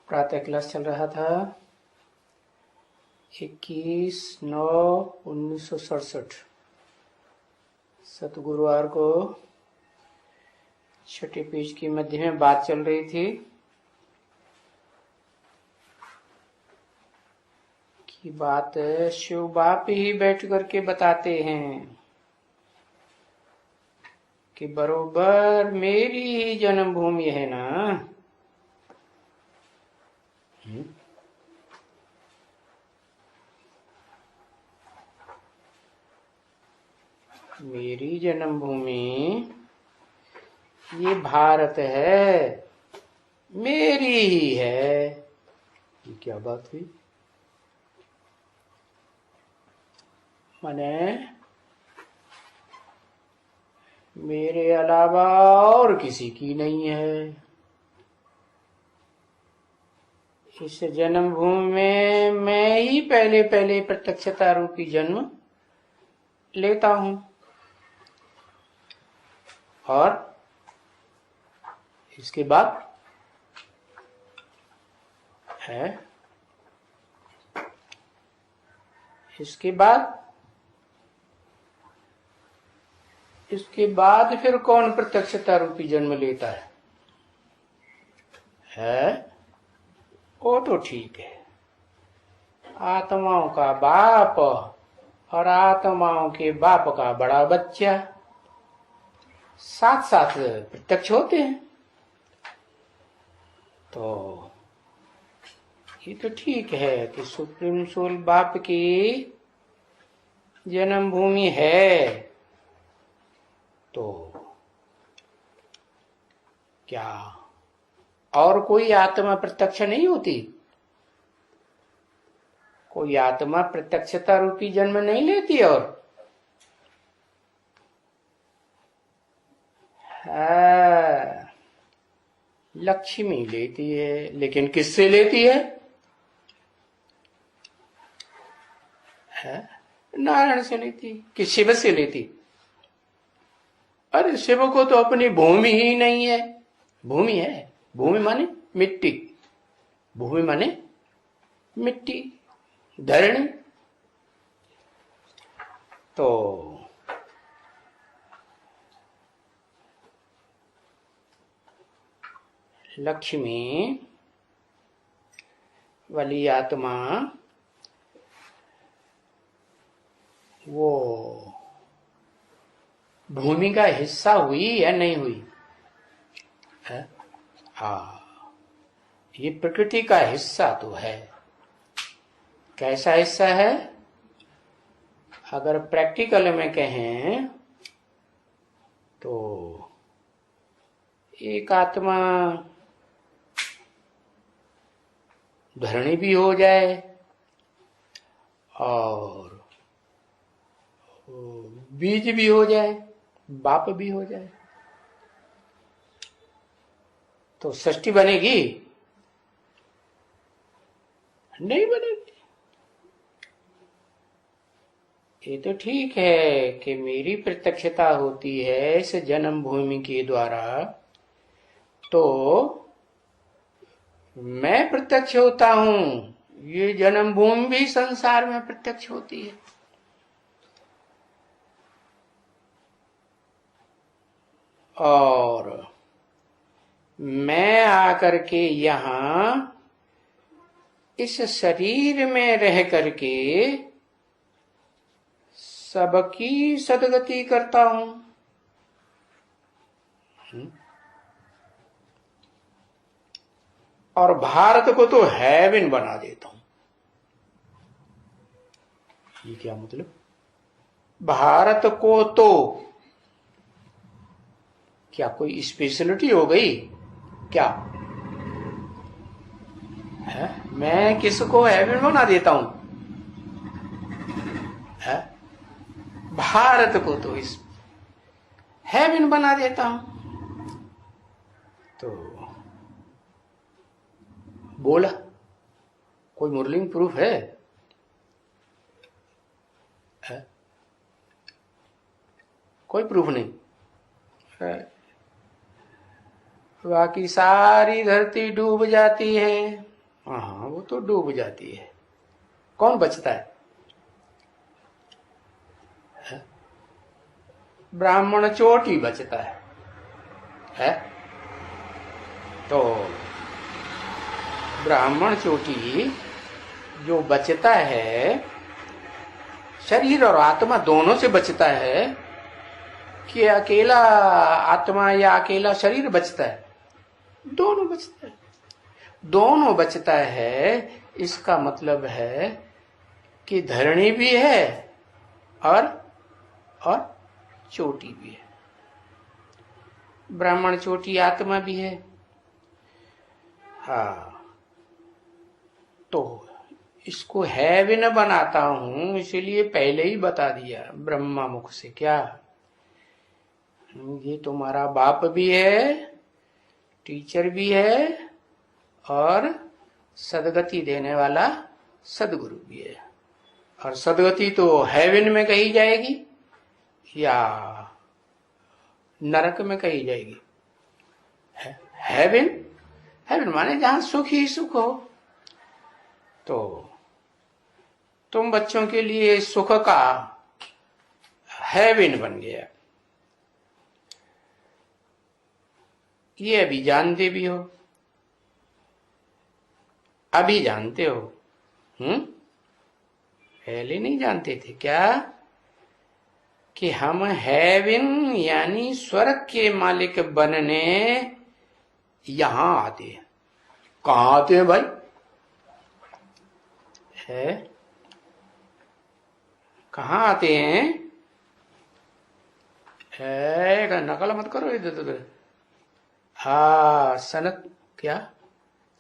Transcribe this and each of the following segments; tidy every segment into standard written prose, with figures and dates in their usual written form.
प्रातः क्लास चल रहा था 21/9/1967 सतगुरुवार को छठे पेज की मध्य में बात चल रही थी कि बात शिव बाप ही बैठ करके बताते हैं कि बरोबर मेरी ही जन्मभूमि है ना। मेरी जन्मभूमि ये भारत है, मेरी ही है। ये क्या बात हुई? माने मेरे अलावा और किसी की नहीं है। इस जन्मभूमि में मैं ही पहले पहले प्रत्यक्षता रूपी जन्म लेता हूं और इसके बाद है इसके बाद फिर कौन प्रत्यक्षता रूपी जन्म लेता है? वो तो ठीक है, आत्माओं का बाप और आत्माओं के बाप का बड़ा बच्चा साथ साथ प्रत्यक्ष होते हैं, तो ये तो ठीक है कि सुप्रीम सोल बाप की जन्मभूमि है। तो क्या और कोई आत्मा प्रत्यक्ष नहीं होती? कोई आत्मा प्रत्यक्षता रूपी जन्म नहीं लेती? और लक्ष्मी लेती है, लेकिन किससे लेती है? नारायण से लेती। कि शिव से लेती? अरे शिव को तो अपनी भूमि ही नहीं है। भूमि है, भूमि माने मिट्टी, भूमि माने मिट्टी, धरणी। तो लक्ष्मी वाली आत्मा वो भूमि का हिस्सा हुई या नहीं हुई? ये प्रकृति का हिस्सा तो है। कैसा हिस्सा है? अगर प्रैक्टिकल में कहें तो एक आत्मा धरणी भी हो जाए और बीज भी हो जाए, बाप भी हो जाए, तो सृष्टि बनेगी? नहीं बनेगी। ये तो ठीक है कि मेरी प्रत्यक्षता होती है इस जन्मभूमि के द्वारा, तो मैं प्रत्यक्ष होता हूं, ये जन्मभूमि भी संसार में प्रत्यक्ष होती है। और मैं आकर के यहां इस शरीर में रह करके सबकी सदगति करता हूं। और भारत को तो हेवन बना देता हूं। ये क्या मतलब? भारत को तो क्या कोई स्पेशलिटी हो गई क्या? मैं किसको हेवन बना देता हूं? भारत को तो इस हेवन बना देता हूं। तो बोला कोई मुरलिंग प्रूफ है? कोई प्रूफ नहीं। बाकी सारी धरती डूब जाती है, हाँ, वो तो डूब जाती है। कौन बचता है? ब्राह्मण चोटी बचता है? तो ब्राह्मण चोटी जो बचता है, शरीर और आत्मा दोनों से बचता है कि अकेला आत्मा या अकेला शरीर बचता है? दोनों बचता है। दोनों बचता है, इसका मतलब है कि धरणी भी है और चोटी भी है। ब्राह्मण चोटी आत्मा भी है। हाँ, तो इसको है भी न बनाता हूं, इसीलिए पहले ही बता दिया ब्रह्मा मुख से। क्या ये तुम्हारा बाप भी है, टीचर भी है और सदगति देने वाला सदगुरु भी है। और सदगति तो हेवन में कही जाएगी या नरक में कही जाएगी? हेवन, हेवन माने जहां सुख ही सुख हो। तो तुम बच्चों के लिए सुख का हेवन बन गया, ये अभी जानते भी हो, अभी जानते हो। पहले नहीं जानते थे क्या कि हम हेवन यानी स्वर्ग के मालिक बनने यहां आते हैं? कहां आते हैं भाई? है कहां आते हैं? है नकल मत करो इधर उधर। हाँ, क्या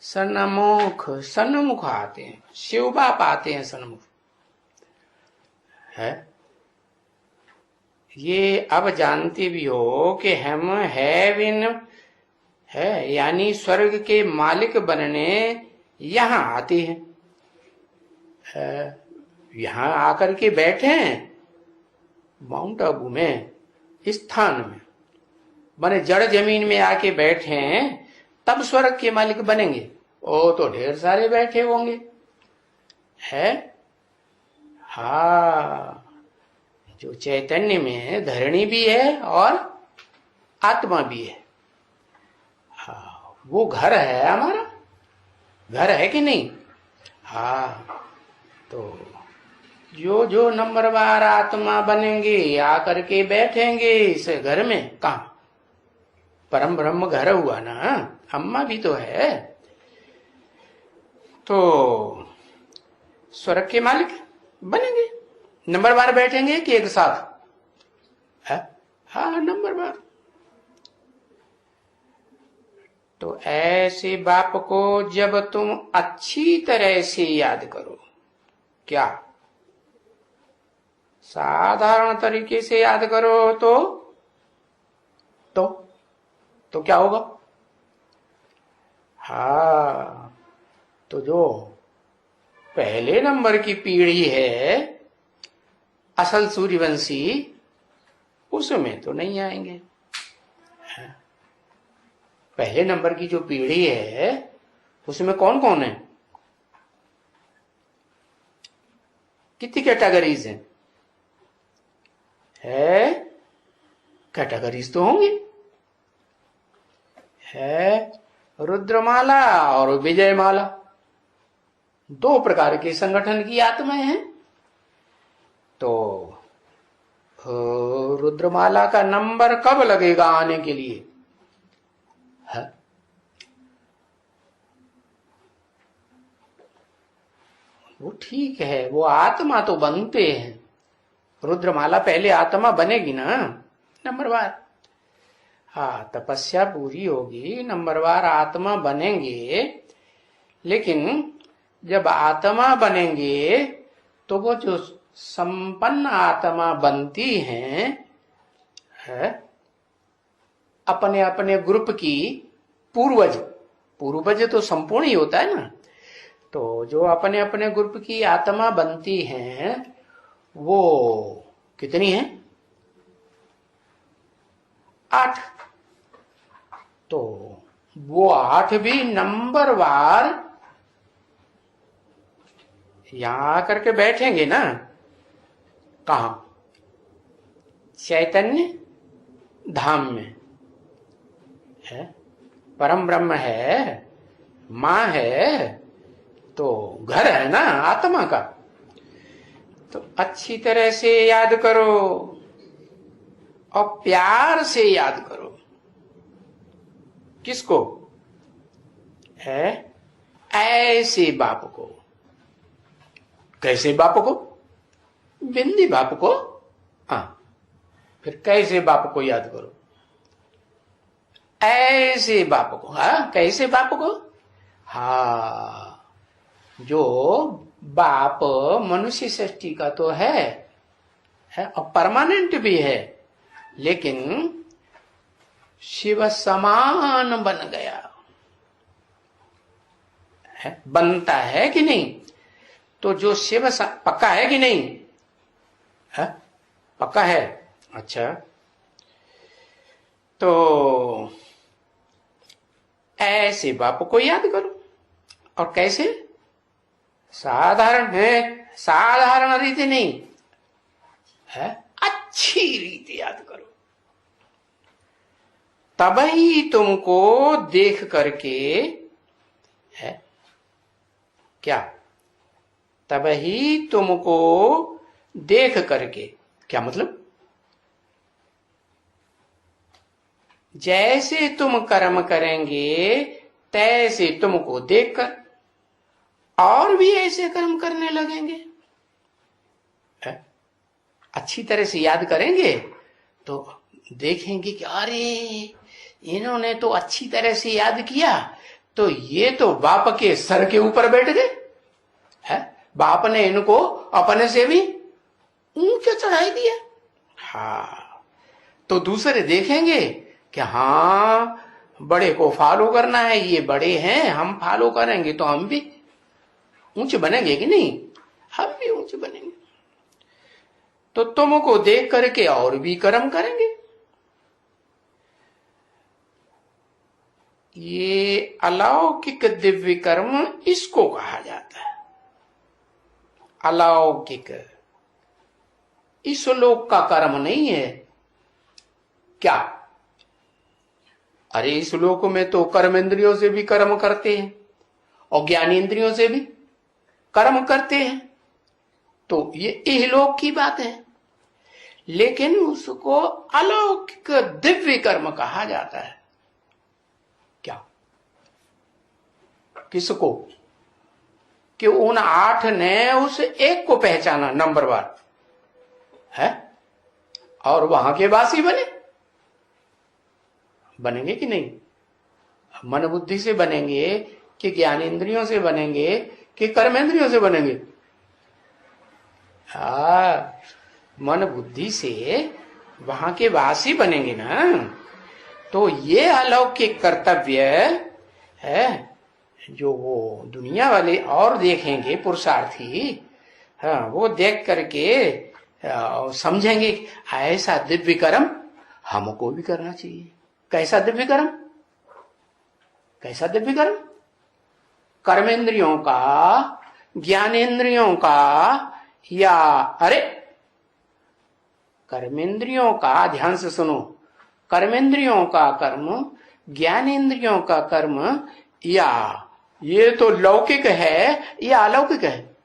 सन्मुख आते हैं, शिव बाप आते हैं सन्मुख। है ये अब जानते भी हो कि हम हेवन है यानी स्वर्ग के मालिक बनने यहां आते हैं। यहां आकर के बैठे हैं माउंट आबू में, स्थान में, माने जड़ जमीन में आके बैठे हैं, तब स्वर्ग के मालिक बनेंगे। ओ तो ढेर सारे बैठे होंगे। है हाँ, जो चैतन्य में धरणी भी है और आत्मा भी है। हाँ, वो घर है, हमारा घर है कि नहीं? हाँ, तो जो नंबरवार आत्मा बनेंगे आकर के बैठेंगे इस घर में। कहा परम ब्रह्म घर हुआ ना, अम्मा भी तो है। तो स्वर्ग के मालिक बनेंगे, नंबरवार बैठेंगे कि एक साथ? है हाँ, नंबरवार। तो ऐसे बाप को जब तुम अच्छी तरह से याद करो, क्या साधारण तरीके से याद करो तो क्या होगा? हाँ, तो जो पहले नंबर की पीढ़ी है असल सूर्यवंशी, उसमें तो नहीं आएंगे। पहले नंबर की जो पीढ़ी है उसमें कौन कौन है? कितनी कैटेगरीज हैं? है कैटेगरीज तो होंगी। है रुद्रमाला और विजयमाला, दो प्रकार के संगठन की आत्माएं हैं। तो रुद्रमाला का नंबर कब लगेगा आने के लिए? है वो ठीक है, वो आत्मा तो बनते हैं। रुद्रमाला पहले आत्मा बनेगी ना नंबरवार। हाँ, तपस्या पूरी होगी, नंबरवार आत्मा बनेंगे। लेकिन जब आत्मा बनेंगे तो वो जो संपन्न आत्मा बनती हैं, है अपने अपने ग्रुप की पूर्वज तो संपूर्ण ही होता है ना। तो जो अपने अपने ग्रुप की आत्मा बनती हैं वो कितनी है? 8। तो वो 8 भी नंबरवार यहां आकर के बैठेंगे ना, कहा? चैतन्य धाम में है, परम ब्रह्म है, मां है, तो घर है ना आत्मा का। तो अच्छी तरह से याद करो और प्यार से याद करो। किसको? है ऐसे बाप को। कैसे बाप को? बिंदी बाप को। हाँ, फिर कैसे बाप को याद करो? ऐसे बाप को। हाँ, कैसे बाप को? हाँ, जो बाप मनुष्य सृष्टि का तो है और परमानेंट भी है, लेकिन शिव समान बन गया है, बनता है कि नहीं? तो जो शिव पक्का है कि नहीं है? पक्का है। अच्छा, तो ऐसे बाप को याद करो। और कैसे? साधारण है, साधारण रीति नहीं है, अच्छी रीति याद करो। तब ही तुमको देख करके है क्या? तब ही तुमको देख करके, क्या मतलब? जैसे तुम कर्म करेंगे तैसे तुमको देखकर और भी ऐसे कर्म करने लगेंगे। अच्छी तरह से याद करेंगे तो देखेंगे कि अरे इन्होंने तो अच्छी तरह से याद किया, तो ये तो बाप के सर के ऊपर बैठ गए है। बाप ने इनको अपने से भी ऊंचा चढ़ाई दिया। हाँ, तो दूसरे देखेंगे कि हाँ बड़े को फॉलो करना है, ये बड़े हैं, हम फॉलो करेंगे तो हम भी ऊंचे बनेंगे कि नहीं? हम भी ऊंचे बनेंगे। तो तुमको देख करके और भी कर्म करेंगे। ये अलौकिक दिव्य कर्म इसको कहा जाता है। अलौकिक इस लोक का कर्म नहीं है क्या? अरे इस लोक में तो कर्मेंद्रियों से भी कर्म करते हैं और ज्ञानेंद्रियों से भी कर्म करते हैं, तो ये इहलोक की बात है। लेकिन उसको अलौकिक दिव्य कर्म कहा जाता है। क्या? किसको? कि उन 8 ने उस एक को पहचाना नंबरवार है और वहां के वासी बनेंगे कि नहीं? मन बुद्धि से बनेंगे कि ज्ञानेंद्रियों से बनेंगे कि कर्मेंद्रियों से बनेंगे? हाँ, मन बुद्धि से वहां के वासी बनेंगे ना। तो ये अलौकिक कर्तव्य है जो वो दुनिया वाले और देखेंगे पुरुषार्थी। हाँ, वो देख करके समझेंगे ऐसा दिव्य कर्म हमको भी करना चाहिए। कैसा दिव्य कर्म? कैसा दिव्य कर्म? कर्मेंद्रियों का, ज्ञानेंद्रियों का, या अरे कर्मेंद्रियों का, ध्यान से सुनो, कर्मेंद्रियों का कर्म, ज्ञानेंद्रियों का कर्म, या ये तो लौकिक है या अलौकिक है?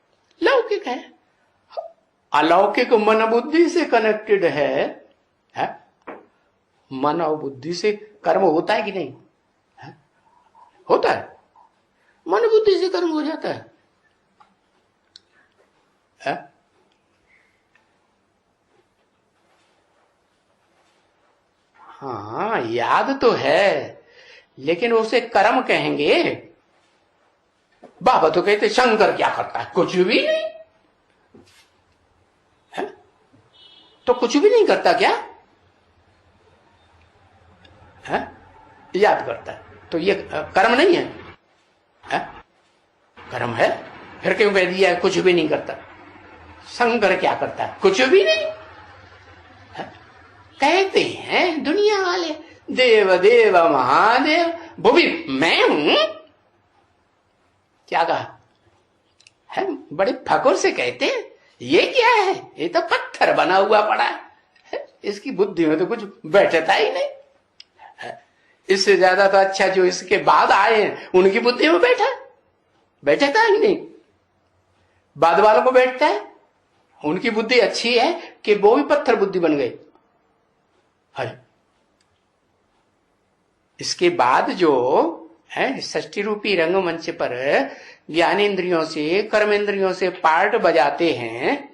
लौकिक है। अलौकिक मन बुद्धि से कनेक्टेड है? मन और बुद्धि से कर्म होता है कि नहीं? है? होता है। मन बुद्धि से कर्म हो जाता है। हाँ, याद तो है, लेकिन उसे कर्म कहेंगे। बाबा तो कहते शंकर क्या करता है? कुछ भी नहीं है। तो कुछ भी नहीं करता क्या है? याद करता है, तो ये कर्म नहीं है? कर्म है। फिर क्यों कह दिया कुछ भी नहीं करता? शंकर क्या करता है? कुछ भी नहीं है? कहते हैं दुनिया वाले देव देव महादेव, वो भी मैं हूं। क्या कहा है, बड़े फखर से कहते हैं ये क्या है, ये तो पत्थर बना हुआ पड़ा है, इसकी बुद्धि में तो कुछ बैठता ही नहीं है। इससे ज्यादा तो अच्छा जो इसके बाद आए हैं उनकी बुद्धि में बैठता ही नहीं। बाद वालों को बैठता है, उनकी बुद्धि अच्छी है कि वो भी पत्थर बुद्धि बन गई। अरे इसके बाद जो है षष्ठी रूपी रंगमंच पर ज्ञानेन्द्रियों से कर्मेंद्रियों से पार्ट बजाते हैं,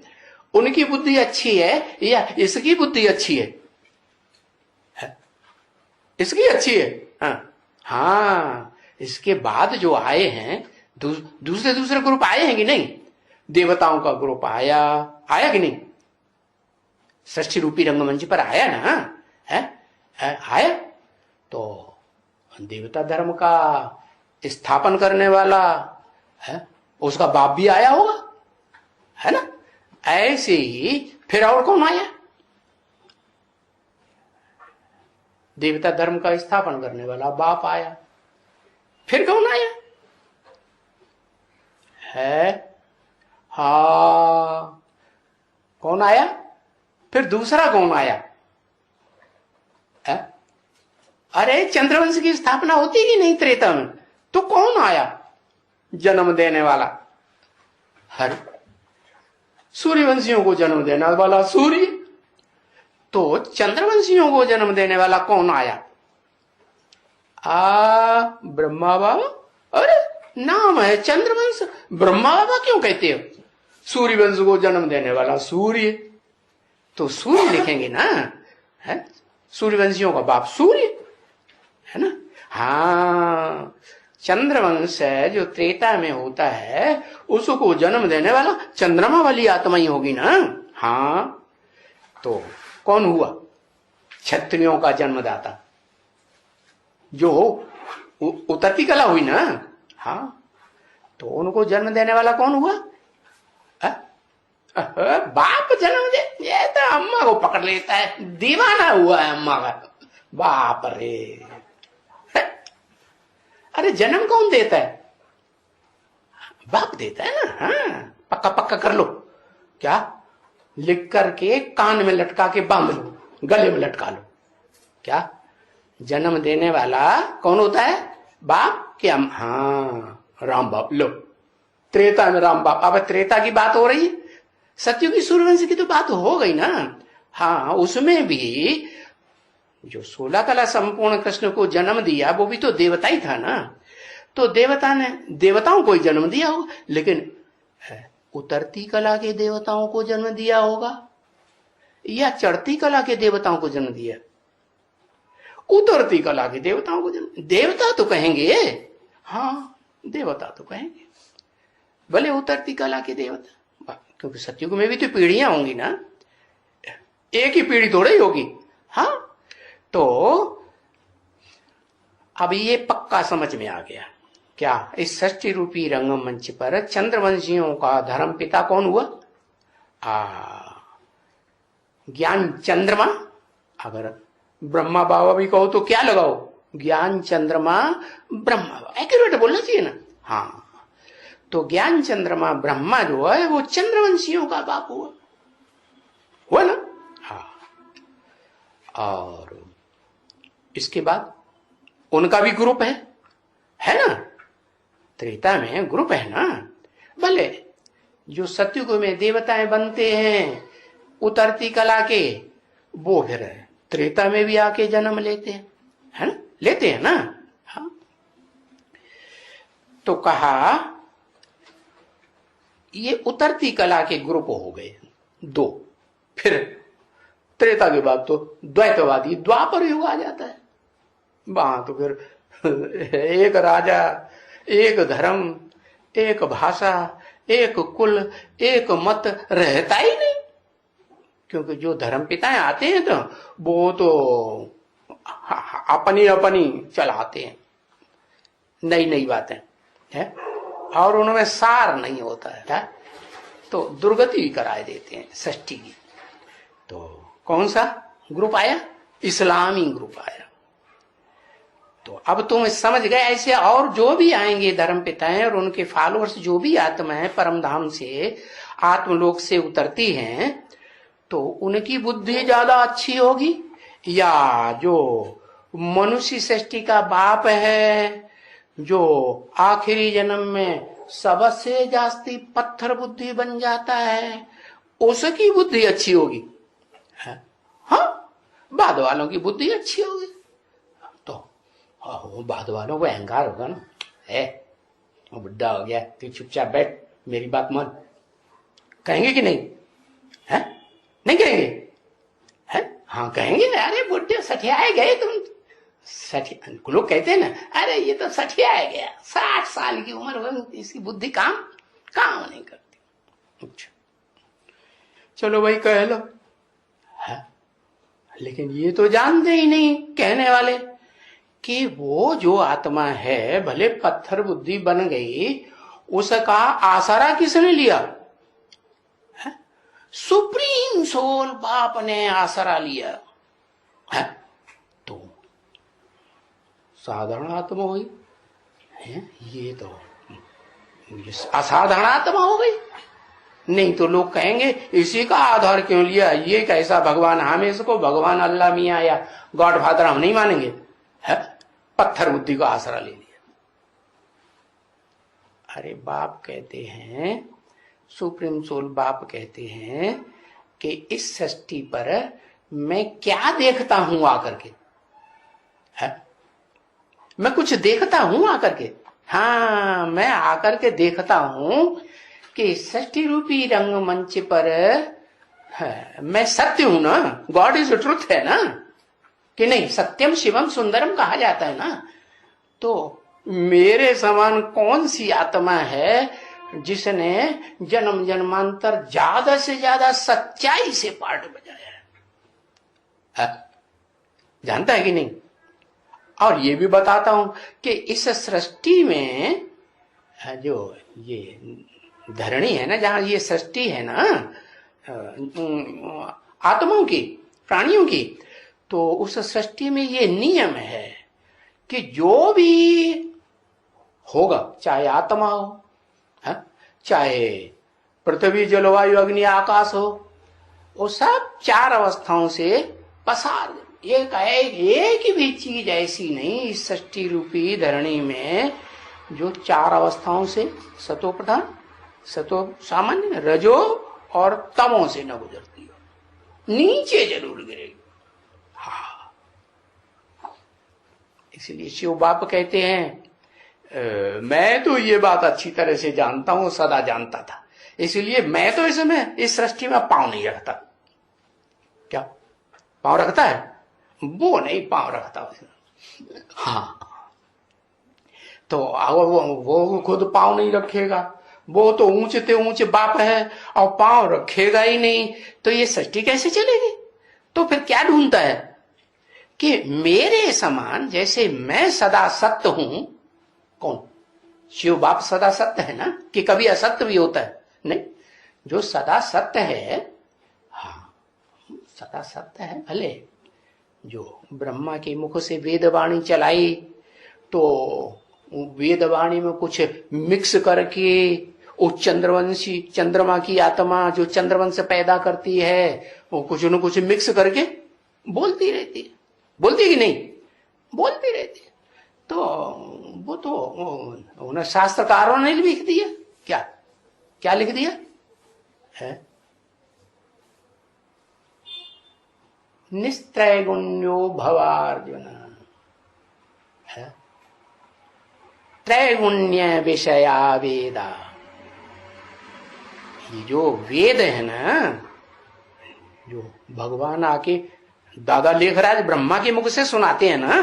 उनकी बुद्धि अच्छी है या इसकी बुद्धि अच्छी है? इसकी अच्छी है। हाँ, इसके बाद जो आए हैं दूसरे ग्रुप आए हैं कि नहीं? देवताओं का ग्रुप आया कि नहीं? षष्ठी रूपी रंगमंच पर आया ना, है आया। तो देवता धर्म का स्थापन करने वाला है, उसका बाप भी आया होगा, है ना। ऐसे ही फिर और कौन आया? देवता धर्म का स्थापन करने वाला बाप आया। फिर कौन आया है? हाँ, कौन आया? फिर दूसरा कौन आया है? अरे चंद्रवंश की स्थापना होती कि नहीं त्रेता में, तो कौन आया जन्म देने वाला? हर सूर्यवंशियों को जन्म देने वाला सूर्य। तो चंद्रवंशियों को जन्म देने वाला कौन आया? ब्रह्मा बाबा। अरे नाम है चंद्रवंश, ब्रह्मा बाबा क्यों कहते हो? सूर्यवंश को जन्म देने वाला सूर्य, तो सूर्य लिखेंगे ना, है सूर्यवंशियों का बाप सूर्य, है ना। हाँ, चंद्रवंश है जो त्रेता में होता है, उसको जन्म देने वाला चंद्रमा वाली आत्मा ही होगी ना। हाँ, तो कौन हुआ? क्षत्रियों का जन्मदाता, जो उतरती कला हुई ना। हाँ, तो उनको जन्म देने वाला कौन हुआ? बाप जन्म दे, ये तो अम्मा को पकड़ लेता है, दीवाना हुआ है अम्मा का। बाप रे, अरे जन्म कौन देता है? बाप देता है ना। हाँ, पक्का कर लो, क्या लिख करके कान में लटका के बांध लो, गले में लटका लो। क्या जन्म देने वाला कौन होता है? बाप के हाँ, राम बाप। लो, त्रेता में राम बाप। अब त्रेता की बात हो रही है, सत्युग की सूर्यवंश की तो बात हो गई ना। हाँ, उसमें भी जो 16 कला संपूर्ण कृष्ण को जन्म दिया वो भी तो देवता ही था ना। तो देवता ने देवताओं को ही जन्म दिया होगा, लेकिन उतरती कला के देवताओं को जन्म दिया होगा या चढ़ती कला के देवताओं को जन्म दिया? उतरती कला के देवताओं को जन्म। देवता तो कहेंगे, हाँ देवता तो कहेंगे, भले उतरती कला के देवता, क्योंकि सतयुग में भी तो पीढ़ियां होंगी ना, एक ही पीढ़ी थोड़ी होगी। हाँ, तो अब ये पक्का समझ में आ गया क्या? इस षष्ठी रूपी रंगमंच पर चंद्रवंशियों का धर्म पिता कौन हुआ? ज्ञान चंद्रमा। अगर ब्रह्मा बाबा भी कहो तो क्या लगाओ? ज्ञान चंद्रमा ब्रह्मा, एक्यूरेट बोलना चाहिए ना। हाँ, तो ज्ञान चंद्रमा ब्रह्मा जो है वो चंद्रवंशियों का बाप हुआ ना। हाँ, और इसके बाद उनका भी ग्रुप है ना, त्रेता में ग्रुप है ना। भले जो सतयुग में देवताएं बनते हैं उतरती कला के, वो फिर त्रेता में भी आके जन्म लेते हैं, है ना, लेते हैं ना। हाँ, तो कहा ये उतरती कला के ग्रुप हो गए दो। फिर त्रेता के बाद तो द्वैतवादी द्वापर युग आ जाता है। वहां तो फिर एक राजा, एक धर्म, एक भाषा, एक कुल, एक मत रहता ही नहीं, क्योंकि जो धर्म पिताएं आते हैं तो वो तो अपनी चलाते हैं, नई बातें है, और उनमें सार नहीं होता है, तो दुर्गति कराए देते हैं षष्ठी की। तो कौन सा ग्रुप आया? इस्लामी ग्रुप आया। तो अब तुम समझ गए। ऐसे और जो भी आएंगे धर्म पिता हैं और उनके फॉलोअर्स, जो भी आत्मा है परम धाम से आत्मलोक से उतरती हैं, तो उनकी बुद्धि ज्यादा अच्छी होगी या जो मनुष्य सृष्टि का बाप है, जो आखिरी जन्म में सबसे जास्ती पत्थर बुद्धि बन जाता है, उसकी बुद्धि अच्छी होगी? हाँ, बाद वालों की बुद्धि अच्छी होगी। तो बाद वालों को अहंकार होगा ना, है वो बुढ़ा हो गया, तू चुपचाप बैठ, मेरी बात मान, कहेंगे कि नहीं? है नहीं कहेंगे? है हाँ कहेंगे ना, अरे बुढ़े सठियाए गए तुम। लोग कहते हैं ना, अरे ये तो सठियाए गया, 60 साल की उम्र हो, इसकी बुद्धि काम नहीं करती। अच्छा चलो भाई कह लो, है लेकिन ये तो जानते ही नहीं कहने वाले कि वो जो आत्मा है भले पत्थर बुद्धि बन गई, उसका आसरा किसने लिया? है? सुप्रीम सोल बाप ने आसरा लिया है। तो साधारण आत्मा हुई है, ये तो असाधारण आत्मा हो गई। नहीं तो लोग कहेंगे इसी का आधार क्यों लिया, ये कैसा भगवान, हम इसको भगवान अल्लाह मियाँ या गॉड फादर हम नहीं मानेंगे, है पत्थर बुद्धि को आसरा ले लिया। अरे बाप कहते हैं, सुप्रीम सोल बाप कहते हैं कि इस सृष्टि पर मैं क्या देखता हूं आकर के, है मैं कुछ देखता हूं आकर के? हाँ, मैं आकर के देखता हूं कि सृष्टि रूपी रंगमंच पर मैं सत्य हूं ना, गॉड इज ट्रुथ है ना कि नहीं, सत्यम शिवम सुंदरम कहा जाता है ना। तो मेरे समान कौन सी आत्मा है जिसने जन्म जन्मांतर ज्यादा से ज्यादा सच्चाई से पाठ बजाया है? जानता है कि नहीं? और ये भी बताता हूं कि इस सृष्टि में जो ये धरणी है ना, जहां ये सृष्टि है ना आत्माओं की, प्राणियों की, तो उस सृष्टि में ये नियम है कि जो भी होगा, चाहे आत्मा हो, है? चाहे पृथ्वी जलवायु अग्नि आकाश हो, वो सब 4 अवस्थाओं से पसार। एक भी चीज ऐसी नहीं इस सृष्टि रूपी धरणी में जो 4 अवस्थाओं से, सतो प्रधान, सतो सामान्य, रजो और तमो से न गुजरती हो, नीचे जरूर गिरेगी। हाँ, इसलिए शिव बाप कहते हैं मैं तो ये बात अच्छी तरह से जानता हूं, सदा जानता था, इसलिए मैं तो इसमें इस सृष्टि में पांव नहीं रखता। क्या पांव रखता है? वो नहीं पांव रखता उसने। हाँ, तो वो खुद पांव नहीं रखेगा, वो तो ऊंचे ते ऊंचे बाप है और पांव रखेगा ही नहीं, तो ये सृष्टि कैसे चलेगी? तो फिर क्या ढूंढता है कि मेरे समान, जैसे मैं सदा सत्य हूं, कौन? शिव बाप सदा सत्य है ना, कि कभी असत्य भी होता है? नहीं, जो सदा सत्य है, हाँ सदा सत्य है। भले जो ब्रह्मा के मुख से वेदवाणी चलाई, तो वेदवाणी में कुछ मिक्स करके वो चंद्रवंशी, चंद्रमा की आत्मा जो चंद्रवंश पैदा करती है, वो कुछ न कुछ मिक्स करके बोलती रहती है। बोलती है कि नहीं? बोलती रहती है। तो वो तो उन्हें शास्त्रकारों ने लिख दिया। क्या क्या लिख दिया है? निस्त्रैगुण्यो भवार्जुन, है त्रैगुण्य विषया वेदा। ये जो वेद है ना, जो भगवान आके दादा लेखराज ब्रह्मा के मुख से सुनाते हैं ना,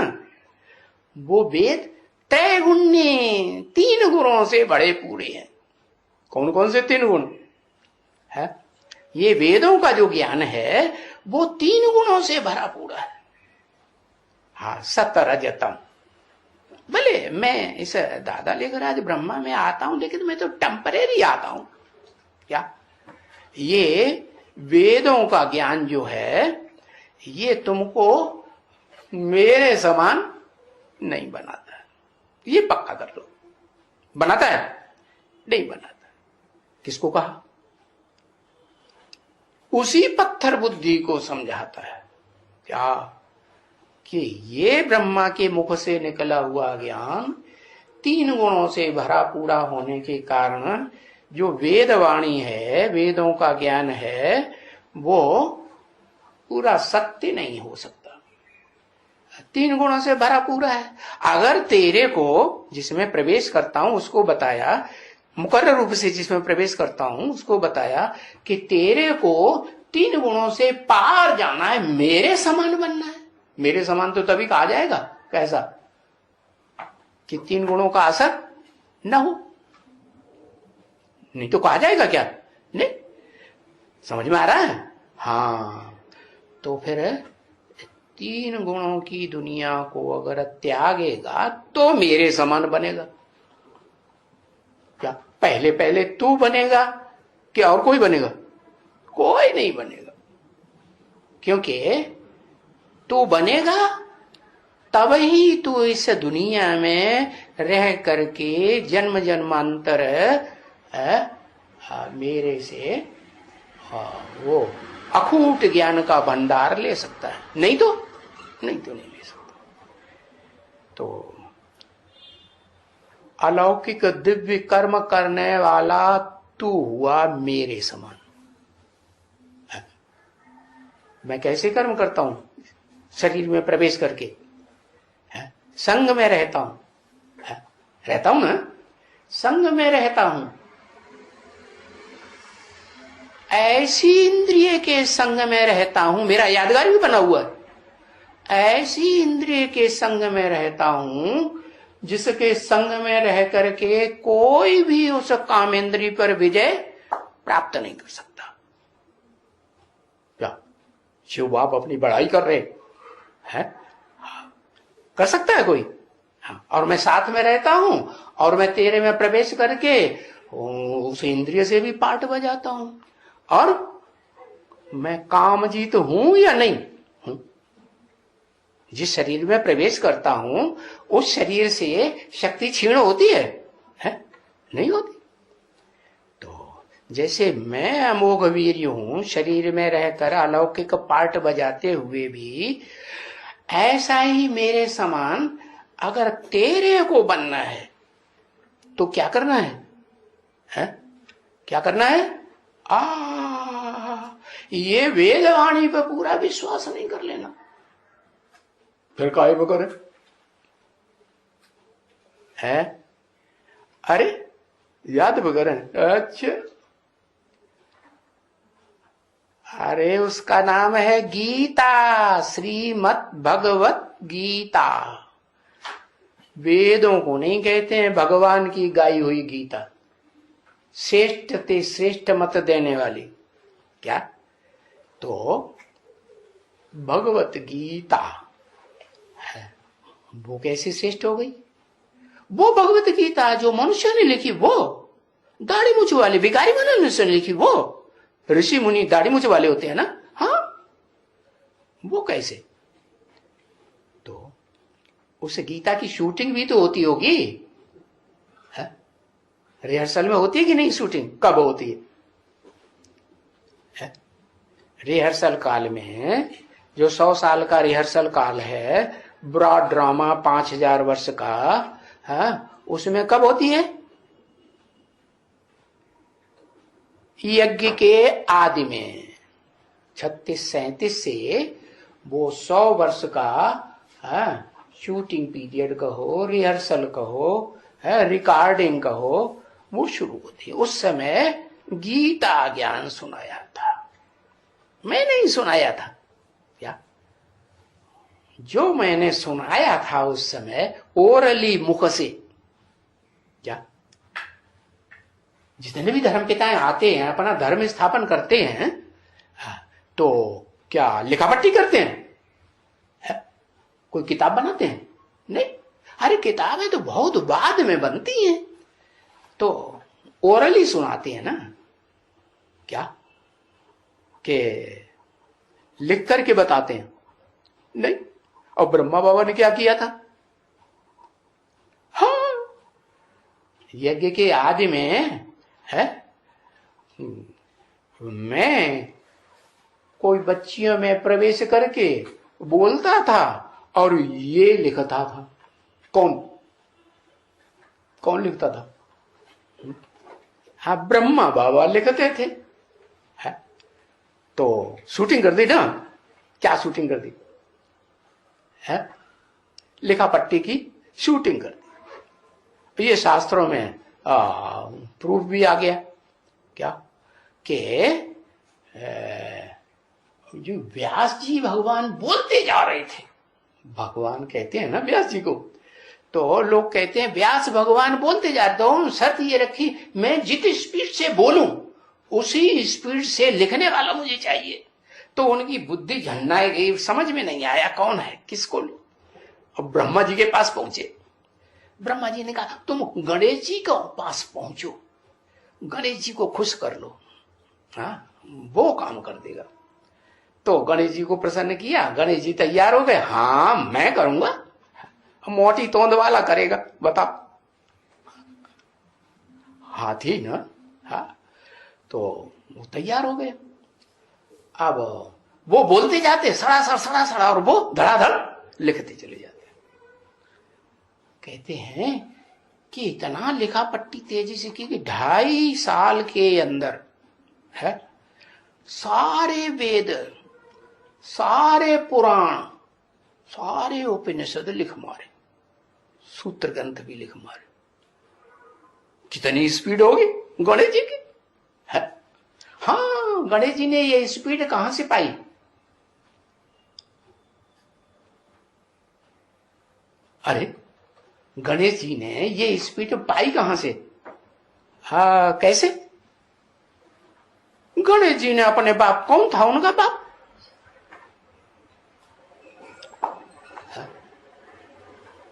वो वेद त्रैगुण्य, 3 गुणों से बड़े पूरे हैं। कौन कौन से 3 गुण है? ये वेदों का जो ज्ञान है वो 3 गुणों से भरा पूरा है। हाँ, सतरजतम। भले मैं इस दादा लेखराज ब्रह्मा में आता हूं, लेकिन मैं तो टेम्परेरी आता हूं। क्या ये वेदों का ज्ञान जो है, ये तुमको मेरे समान नहीं बनाता। ये पक्का कर लो। बनाता है? नहीं बनाता। किसको कहा? उसी पत्थर बुद्धि को समझाता है क्या कि ये ब्रह्मा के मुख से निकला हुआ ज्ञान 3 गुणों से भरा पूरा होने के कारण जो वेदवाणी है, वेदों का ज्ञान है, वो पूरा सत्य नहीं हो सकता। 3 गुणों से भरा पूरा है। अगर तेरे को जिसमें प्रवेश करता हूं उसको बताया, मुकर्रर रूप से जिसमें प्रवेश करता हूं उसको बताया कि तेरे को 3 गुणों से पार जाना है, मेरे समान बनना है। मेरे समान तो तभी कहा जाएगा कैसा कि 3 गुणों का असर न हो, नहीं तो कहा जाएगा क्या? नहीं। समझ में आ रहा है? हाँ, तो फिर 3 गुणों की दुनिया को अगर त्यागेगा तो मेरे समान बनेगा। क्या पहले पहले तू बनेगा कि और कोई बनेगा? कोई नहीं बनेगा, क्योंकि तू बनेगा तब ही तू इस दुनिया में रह करके जन्म जन्मांतर मेरे से वो अखूट ज्ञान का भंडार ले सकता है। नहीं तो नहीं ले सकता। तो अलौकिक दिव्य कर्म करने वाला तू हुआ मेरे समान। मैं कैसे कर्म करता हूं? शरीर में प्रवेश करके संग में रहता हूं ना, संग में रहता हूं। ऐसी इंद्रिय के संग में रहता हूं, मेरा यादगार भी बना हुआ है। ऐसी इंद्रिय के संग में रहता हूं जिसके संग में रह करके कोई भी उस कामेंद्री पर विजय प्राप्त नहीं कर सकता। क्या शिव बाप अपनी बड़ाई कर रहे हैं? कर सकता है कोई? हाँ। और मैं साथ में रहता हूं और मैं तेरे में प्रवेश करके उस इंद्रिय से भी पाठ बजाता हूं, और मैं कामजीत हूं या नहीं हूं? जिस शरीर में प्रवेश करता हूं उस शरीर से शक्ति क्षीण होती है? नहीं होती। तो जैसे मैं अमोघ वीर्य हूं, शरीर में रहकर अलौकिक पाठ बजाते हुए भी, ऐसा ही मेरे समान अगर तेरे को बनना है तो क्या करना है? क्या करना है? ये वेदवाणी पे पूरा विश्वास नहीं कर लेना। फिर काहे पे करे? है? अरे याद पे करें। अच्छा, अरे उसका नाम है गीता, श्रीमद् भगवत गीता। वेदों को नहीं कहते हैं, भगवान की गाई हुई गीता, श्रेष्ठ ते श्रेष्ठ मत देने वाली। क्या? तो भगवत गीता है, वो कैसे श्रेष्ठ हो गई? वो भगवत गीता जो मनुष्य ने लिखी, वो दाढ़ी मूछ वाले भिखारी मनुष्य ने लिखी, वो ऋषि मुनि दाढ़ी मूछ वाले होते हैं ना, हाँ, वो कैसे? तो उस गीता की शूटिंग भी तो होती होगी, रिहर्सल में होती है कि नहीं? शूटिंग कब होती है? रिहर्सल काल में, जो 100 साल का रिहर्सल काल है, ब्रॉड ड्रामा 5000 वर्ष का, उसमें कब होती है? यज्ञ के आदि में 36-37 से वो 100 वर्ष का शूटिंग पीरियड कहो, रिहर्सल कहो, रिकॉर्डिंग कहो, वो शुरू होती है। उस समय गीता ज्ञान सुनाया था, मैं नहीं सुनाया था। क्या? जो मैंने सुनाया था उस समय ओरली मुख से। क्या? जितने भी धर्म पिताएं आते हैं, अपना धर्म स्थापन करते हैं, तो क्या लिखापट्टी करते हैं? कोई किताब बनाते हैं? नहीं। अरे किताबें तो बहुत बाद में बनती हैं, तो ओरली सुनाते हैं ना। क्या? के लिख करके बताते हैं? नहीं। और ब्रह्मा बाबा ने क्या किया था? यज्ञ के आदि में है, मैं कोई बच्चियों में प्रवेश करके बोलता था और ये लिखता था। कौन कौन लिखता था? हाँ, ब्रह्मा बाबा लिखते थे। है? तो शूटिंग कर दी ना। क्या शूटिंग कर दी? है? लिखा पट्टी की शूटिंग कर दी। ये शास्त्रों में प्रूफ भी आ गया। क्या कि जो व्यास जी भगवान बोलते जा रहे थे, भगवान कहते हैं ना व्यास जी को, तो लोग कहते हैं व्यास भगवान बोलते जा रहे, तो शर्त ये रखी मैं जित स्पीड से बोलूं उसी स्पीड से लिखने वाला मुझे चाहिए। तो उनकी बुद्धि झन्नाई गई, समझ में नहीं आया कौन है किसको। अब ब्रह्मा जी के पास पहुंचे। ब्रह्मा जी ने कहा तुम गणेश जी के पास पहुंचो, गणेश जी को खुश कर लो, हाँ वो काम कर देगा। तो गणेश जी को प्रसन्न किया, गणेश जी तैयार हो गए। हाँ मैं करूंगा, मोटी तोंद वाला करेगा, बताओ। हाथी ना, हाँ। तो वो तैयार हो गए। अब वो बोलते जाते सड़ा और वो धड़ाधड़ लिखते चले जाते। कहते हैं कि इतना लिखा पट्टी तेजी से की कि 2.5 साल के अंदर है सारे वेद, सारे पुराण, सारे उपनिषद लिख मारे, सूत्र ग्रंथ भी लिख मारे। कितनी स्पीड होगी गणेश जी की, है? हाँ, गणेश जी ने ये स्पीड कहां से पाई? अरे गणेश जी ने ये स्पीड पाई कहां से? हाँ कैसे? गणेश जी ने अपने बाप, कौन था उनका बाप?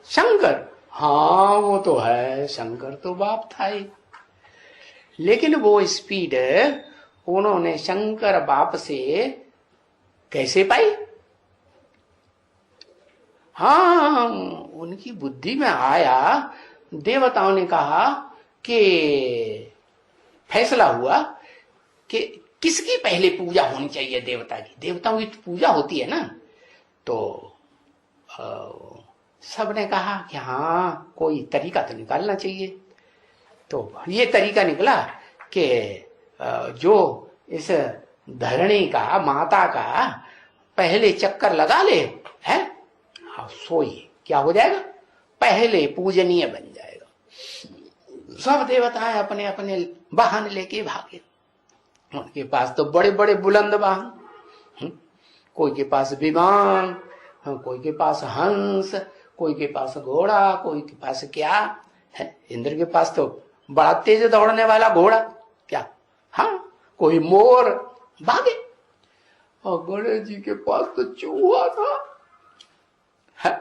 शंकर। हाँ वो तो है, शंकर तो बाप था ही। लेकिन वो स्पीड उन्होंने शंकर बाप से कैसे पाई? हाँ, उनकी बुद्धि में आया, देवताओं ने कहा कि फैसला हुआ कि किसकी पहले पूजा होनी चाहिए देवता की। देवताओं की पूजा होती है ना, तो सबने कहा कि हाँ कोई तरीका तो निकालना चाहिए। तो ये तरीका निकला कि जो इस धरणी का, माता का पहले चक्कर लगा ले, है हाँ, सोई क्या हो जाएगा? पहले पूजनीय बन जाएगा। सब देवताएं अपने अपने वाहन लेके भागे। उनके पास तो बड़े बड़े बुलंद वाहन, कोई के पास विमान, कोई के पास हंस, कोई के पास घोड़ा, कोई के पास क्या है। इंद्र के पास तो बड़ा तेज दौड़ने वाला घोड़ा, क्या हाँ, कोई मोर, भागे। और गणेश जी के पास तो चूहा था, है?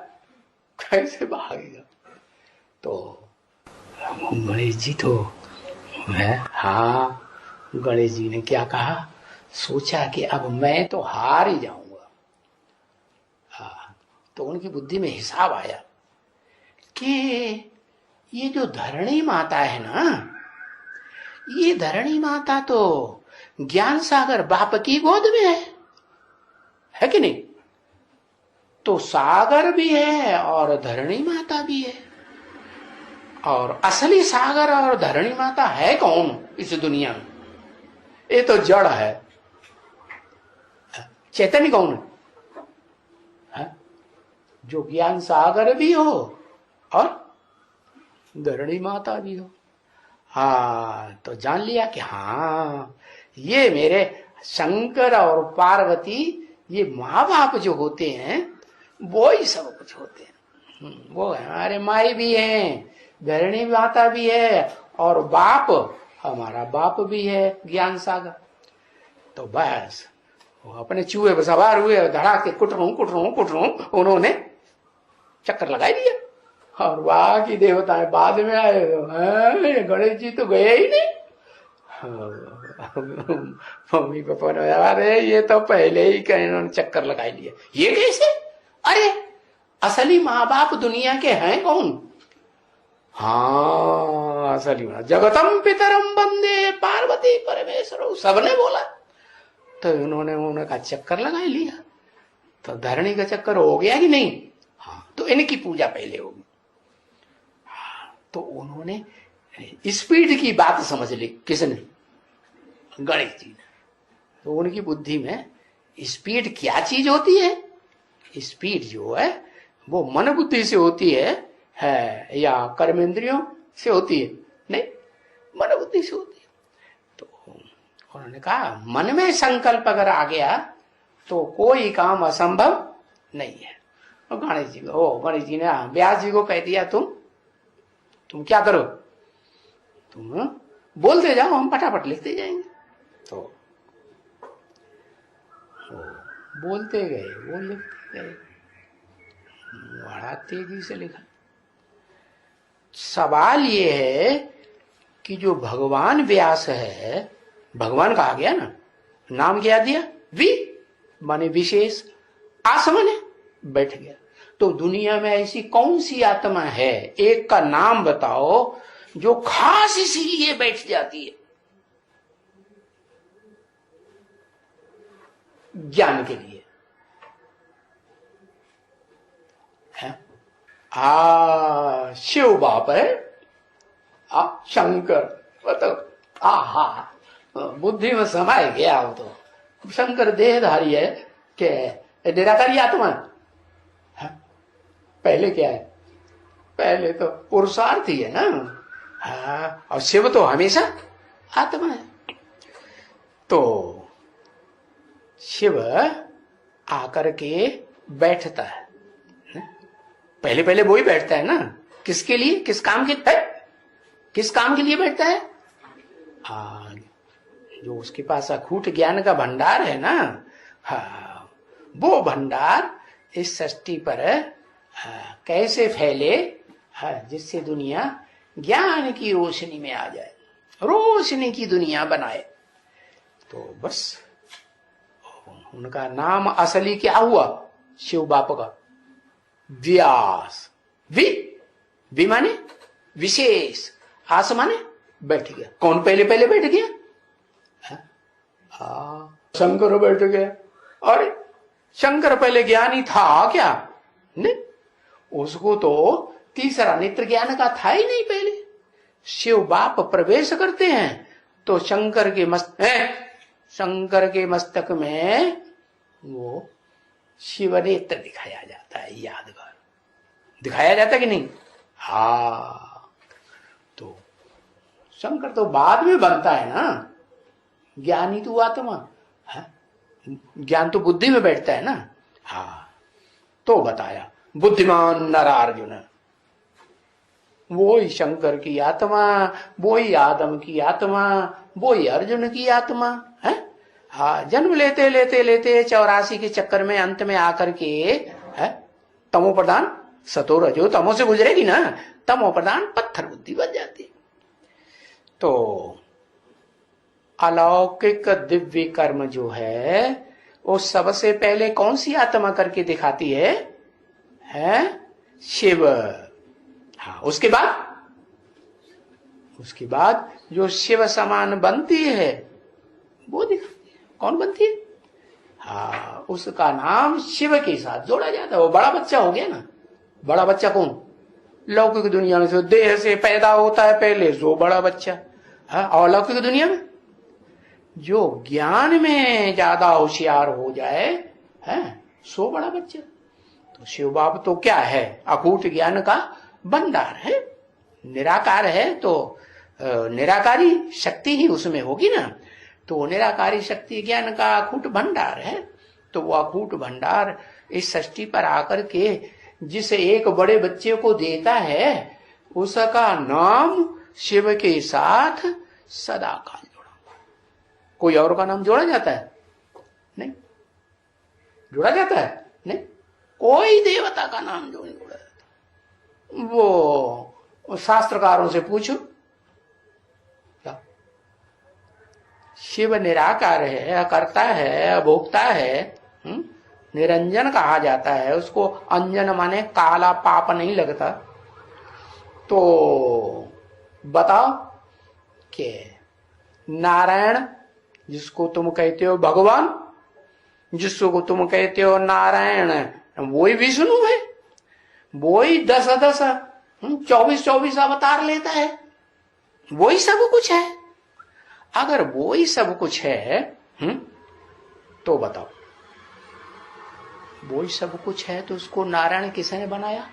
कैसे भागेगा? तो गणेश जी तो है, हाँ। गणेश जी ने क्या कहा? सोचा कि अब मैं तो हार ही जाऊंगा। हाँ, तो उनकी बुद्धि में हिसाब आया कि ये जो धरणी माता है ना, ये धरणी माता तो ज्ञान सागर बाप की गोद में है कि नहीं? तो सागर भी है और धरणी माता भी है। और असली सागर और धरणी माता है कौन इस दुनिया में? ये तो जड़ है। चैतन्य कौन है? जो ज्ञान सागर भी हो और धरणी माता भी हो। हाँ, तो जान लिया कि हाँ, ये मेरे शंकर और पार्वती, ये माँ बाप जो होते हैं वो ही सब कुछ होते हैं। वो हमारे माई भी हैं, धरणी माता भी है, और बाप हमारा बाप भी है ज्ञान सागर। तो बस वो अपने चूहे पर सवार हुए, धड़ा के कुट रहा हूं, उन्होंने चक्कर लगाई दिया। और वहां की देवताएं बाद में आए, गणेश जी तो गए ही नहीं। मम्मी पापा ने, अरे ये तो पहले ही कहीं इन्होंने चक्कर लगाई लिया। ये कैसे? अरे असली माँ बाप दुनिया के हैं कौन? हाँ असली बना, जगतम पितरम वंदे पार्वती परमेश्वर, सबने बोला। तो उन्होंने उनका चक्कर लगा लिया, तो धरणी का चक्कर हो गया कि नहीं? हाँ, तो इनकी पूजा पहले होगी। हाँ, तो उन्होंने स्पीड की बात समझ ली। किसने? गणेश जी ने। तो उनकी बुद्धि में स्पीड क्या चीज होती है? स्पीड जो है वो मन बुद्धि से होती है या कर्मेंद्रियों से होती है? नहीं, मन बुद्धि से होती है। तो उन्होंने कहा मन में संकल्प अगर आ गया तो कोई काम असंभव नहीं है। और गणेश जी ने व्यास जी को कह दिया, तुम क्या करो, तुम बोलते जाओ, हम फटाफट लिखते जाएंगे। तो बोलते गए, वो लिखते गए, बड़ा तेजी से लिखा। सवाल ये है कि जो भगवान व्यास है, भगवान कहा गया ना, नाम क्या दिया? वि माने विशेष, आस माने बैठ गया। तो दुनिया में ऐसी कौन सी आत्मा है, एक का नाम बताओ जो खास इसीलिए बैठ जाती है? ज्ञान के लिए है। शिव बाप है, शंकर, बताओ। आहा, बुद्धि में समाये गया हो। तो शंकर देहधारी है कि निराकारी आत्मा है? पहले क्या है? पहले तो पुरुषार्थी है ना। हाँ, और शिव तो हमेशा आत्मा है। तो शिव आकर के बैठता है, पहले पहले वो ही बैठता है ना। किसके लिए? किस काम के? किस काम के लिए बैठता है? जो उसके पास अखूट ज्ञान का भंडार है ना, हाँ, वो भंडार इस सृष्टि पर कैसे फैले, जिससे दुनिया ज्ञान की रोशनी में आ जाए, रोशनी की दुनिया बनाए। तो बस उनका नाम असली क्या हुआ शिव बाप का? व्यास। वि माने विशेष, आस माने बैठ गया। कौन पहले पहले बैठ गया? शंकर बैठ गया। अरे शंकर पहले ज्ञानी था क्या? नहीं, उसको तो तीसरा नेत्र ज्ञान का था ही नहीं पहले। शिव बाप प्रवेश करते हैं तो शंकर के मस्तक में वो शिव नेत्र दिखाया जाता है। यादगार दिखाया जाता है कि नहीं? हाँ, तो शंकर तो बाद में बनता है ना। ज्ञानी तो आत्मा है, ज्ञान तो बुद्धि में बैठता है ना। हाँ, तो बताया बुद्धिमान नरार्जुन, वो ही शंकर की आत्मा, वो ही आदम की आत्मा, वो ही अर्जुन की आत्मा है। हाँ, जन्म लेते लेते लेते 84 के चक्कर में अंत में आकर के है तमो प्रधान, सतो रजो तमो से गुजरेगी ना, तमो प्रधान पत्थर बुद्धि बन जाती। तो अलौकिक दिव्य कर्म जो है वो सबसे पहले कौन सी आत्मा करके दिखाती है शिव। हाँ, उसके बाद जो शिव समान बनती है वो दिखाती है। कौन बनती है? हाँ, उसका नाम शिव के साथ जोड़ा जाता है। वो बड़ा बच्चा हो गया ना। बड़ा बच्चा कौन? लौकिक दुनिया में जो देह से पैदा होता है पहले, जो बड़ा बच्चा। हाँ, और लौकिक दुनिया में जो ज्ञान में ज्यादा होशियार हो जाए है सो बड़ा बच्चा। तो शिव बाप तो क्या है? अकूट ज्ञान का भंडार है। निराकार है तो निराकारी शक्ति ही उसमें होगी ना। तो निराकारी शक्ति ज्ञान का अकूट भंडार है। तो वो अकूट भंडार इस सृष्टि पर आकर के जिस एक बड़े बच्चे को देता है उसका नाम शिव के साथ सदा काल जोड़ा। कोई और का नाम जोड़ा जाता है? नहीं जोड़ा जाता है। नहीं, कोई देवता का नाम जो नहीं जोड़ा जाता। वो शास्त्रकारों से पूछो, शिव निराकार है, अकर्ता है, अभोक्ता है, निरंजन कहा जाता है उसको। अंजन माने काला पाप नहीं लगता। तो बताओ कि नारायण जिसको तुम कहते हो भगवान, जिसको तुम कहते हो नारायण, वही विष्णु है, वही 10 24 अवतार लेता है, वही सब कुछ है। अगर वही सब कुछ है तो बताओ, वही सब कुछ है तो उसको नारायण किसने बनाया?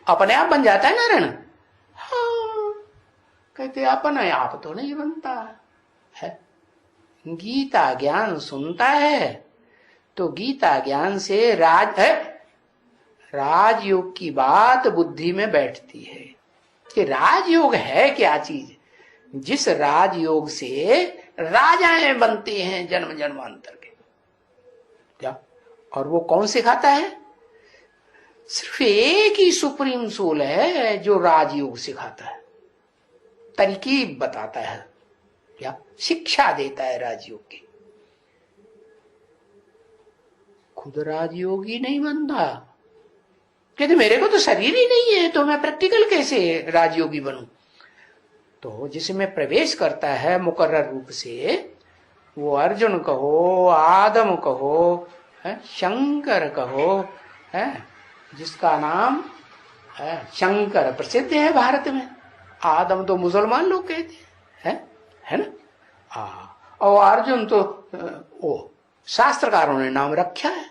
अपने आप बन जाता है नारायण? हाँ, कहते अपने आप तो नहीं बनता है। गीता ज्ञान सुनता है तो गीता ज्ञान से राजयोग की बात बुद्धि में बैठती है कि राजयोग है क्या चीज, जिस राजयोग से राजाएं बनते हैं जन्म जन्मांतर के। क्या? और वो कौन सिखाता है? सिर्फ एक ही सुप्रीम सोल है जो राजयोग सिखाता है, तरकीब बताता है, क्या शिक्षा देता है राजयोग की। खुद राजयोगी नहीं बनता, कहते मेरे को तो शरीर ही नहीं है तो मैं प्रैक्टिकल कैसे राजयोगी बनूं। तो जिसमें प्रवेश करता है मुकर्रर रूप से, वो अर्जुन कहो, आदम कहो, शंकर कहो, जिसका नाम शंकर प्रसिद्ध है भारत में। आदम तो मुसलमान लोग कहते हैं, है ना। और अर्जुन तो शास्त्रकारों ने नाम रखा है।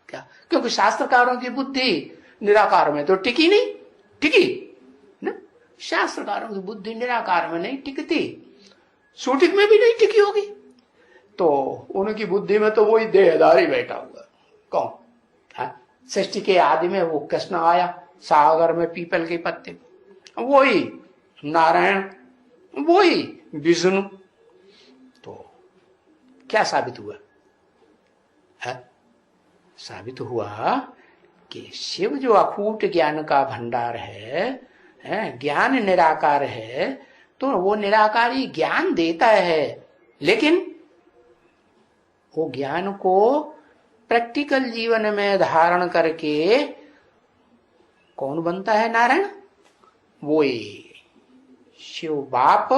क्या? क्योंकि शास्त्रकारों की बुद्धि निराकार में तो टिकी नहीं, टिकी ना। शास्त्रकारों की बुद्धि निराकार में नहीं टिकती, सूटिक में भी नहीं टिकी होगी। तो उनकी बुद्धि में तो वही देहधारी बैठा हुआ। कौन? सृष्टि के आदि में वो कृष्ण आया सागर में पीपल के पत्ते, वही नारायण, वही विष्णु। तो क्या साबित हुआ है? साबित हुआ कि शिव जो अकूट ज्ञान का भंडार है, ज्ञान निराकार है, तो वो निराकारी ज्ञान देता है, लेकिन वो ज्ञान को प्रैक्टिकल जीवन में धारण करके कौन बनता है? नारायण। वो शिव बाप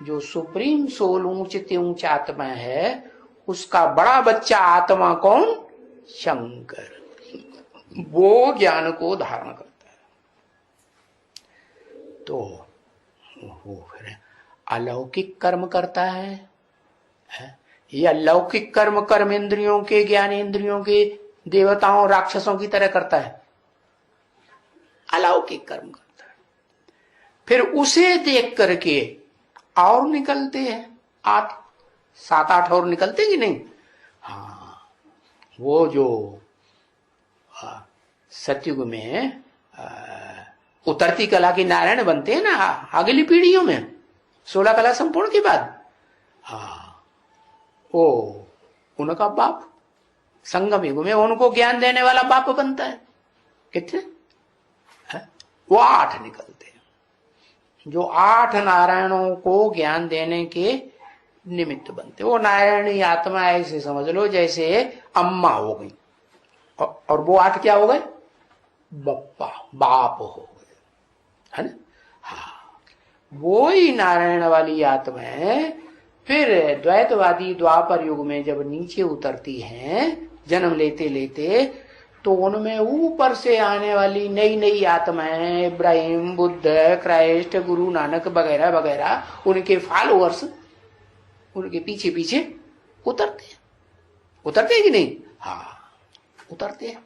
जो सुप्रीम सोल ऊंचते ऊंच आत्मा है, उसका बड़ा बच्चा आत्मा कौन? शंकर। वो ज्ञान को धारण करता है। तो वो फिर अलौकिक कर्म करता है। ये अलौकिक कर्म कर्म इंद्रियों के, ज्ञान इंद्रियों के, देवताओं राक्षसों की तरह करता है, अलौकिक कर्म करता है। फिर उसे देख करके और निकलते हैं 7-8 और निकलते कि नहीं? हाँ, वो जो सतयुग में उतरती कला के नारायण बनते हैं ना अगली पीढ़ियों में, 16 कला संपूर्ण के बाद, हाँ, ओ उनका बाप संगम युग में उनको ज्ञान देने वाला बाप बनता है। कितने? वो 8 निकलते हैं, जो 8 नारायणों को ज्ञान देने के निमित्त बनते। वो नारायणी आत्मा ऐसे समझ लो जैसे अम्मा हो गई, और वो 8 क्या हो गए? बप्पा, बाप हो गए, है ना। हाँ, वो ही नारायण वाली आत्मा है। फिर द्वैतवादी द्वापर युग में जब नीचे उतरती हैं जन्म लेते लेते, तो उनमें ऊपर से आने वाली नई नई आत्माएं, इब्राहिम, बुद्ध, क्राइस्ट, गुरु नानक वगैरह वगैरह, उनके फॉलोअर्स उनके पीछे पीछे उतरते हैं कि नहीं? हाँ, उतरते हैं।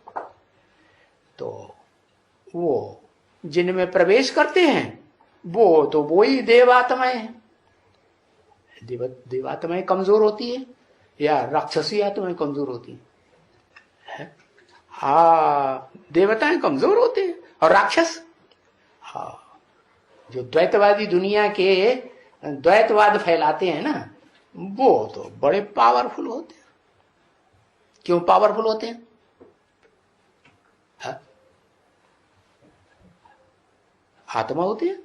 तो वो जिनमें प्रवेश करते हैं वो तो वही देवात्माएं हैं। देवात्माएं कमजोर होती है या राक्षसी आत्माएं कमजोर होती है? हाँ, देवताएं कमजोर होते हैं और राक्षस, हाँ, जो द्वैतवादी दुनिया के द्वैतवाद फैलाते हैं ना, वो तो बड़े पावरफुल होते हैं। क्यों पावरफुल होते हैं? हाँ? आत्मा होते हैं,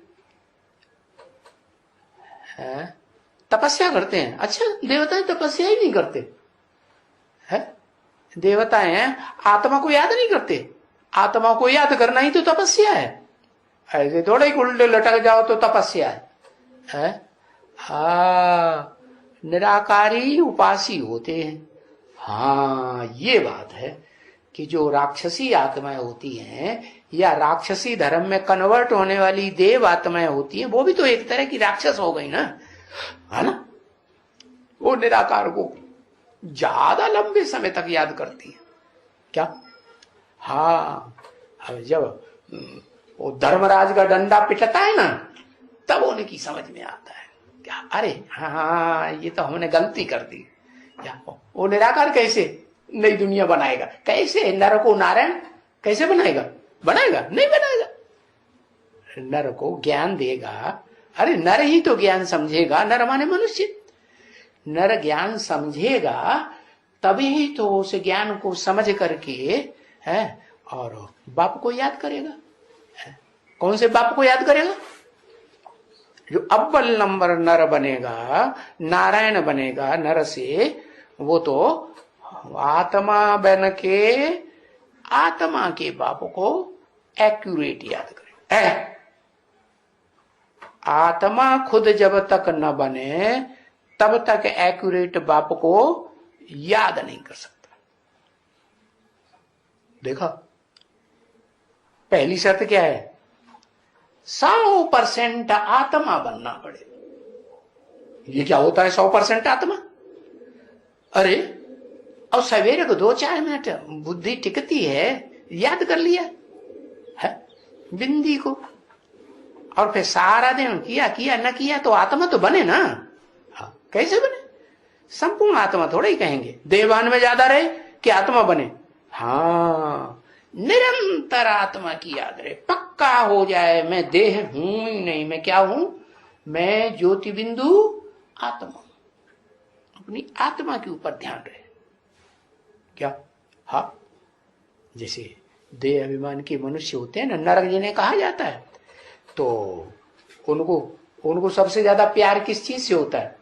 तपस्या करते हैं। अच्छा, देवताएं तपस्या ही नहीं करते है? देवताएं आत्मा को याद नहीं करते। आत्मा को याद करना ही तो तपस्या है। ऐसे थोड़ा ही उल्टे लटक जाओ तो तपस्या है? निराकारी उपासी होते हैं। हाँ, ये बात है कि जो राक्षसी आत्माएं होती हैं या राक्षसी धर्म में कन्वर्ट होने वाली देव आत्माएं होती हैं, वो भी तो एक तरह की राक्षस हो गई ना, है ना? वो निराकार को ज्यादा लंबे समय तक याद करती है क्या? हाँ, अब जब वो धर्मराज का डंडा पिटता है ना, तब उनकी समझ में आता है क्या, अरे हाँ ये तो हमने गलती कर दी। क्या वो निराकार कैसे नई दुनिया बनाएगा? कैसे नर को नारायण कैसे बनाएगा? बनाएगा नहीं बनाएगा। नर को ज्ञान देगा। अरे नर ही तो ज्ञान समझेगा, नर माने मनुष्य। नर ज्ञान समझेगा तभी ही तो उस ज्ञान को समझ करके है और बाप को याद करेगा। कौन से बाप को याद करेगा? जो अव्वल नंबर नर बनेगा, नारायण बनेगा नर से, वो तो आत्मा बन के आत्मा के बाप को एक्यूरेट याद करे। आत्मा खुद जब तक न बने तब तक एक्यूरेट बाप को याद नहीं कर सकता। देखा, पहली शर्त क्या है? 100% आत्मा बनना पड़े। ये क्या होता है 100% आत्मा? अरे और सवेरे को 2-4 मिनट बुद्धि टिकती है, याद कर लिया है बिंदी को, और फिर सारा दिन किया किया न किया तो आत्मा तो बने ना। हाँ, कैसे बने? संपूर्ण आत्मा थोड़ा ही कहेंगे देवान में ज्यादा रहे कि आत्मा बने। हाँ, निरंतर आत्मा की याद रहे, पक्का हो जाए मैं देह हूं ही नहीं, मैं क्या हूं? मैं ज्योति बिंदु आत्मा। अपनी आत्मा के ऊपर ध्यान रहे क्या? हाँ, जैसे देह अभिमान के मनुष्य होते हैं ना, नरक जिन्हें कहा जाता है, तो उनको सबसे ज्यादा प्यार किस चीज से होता है?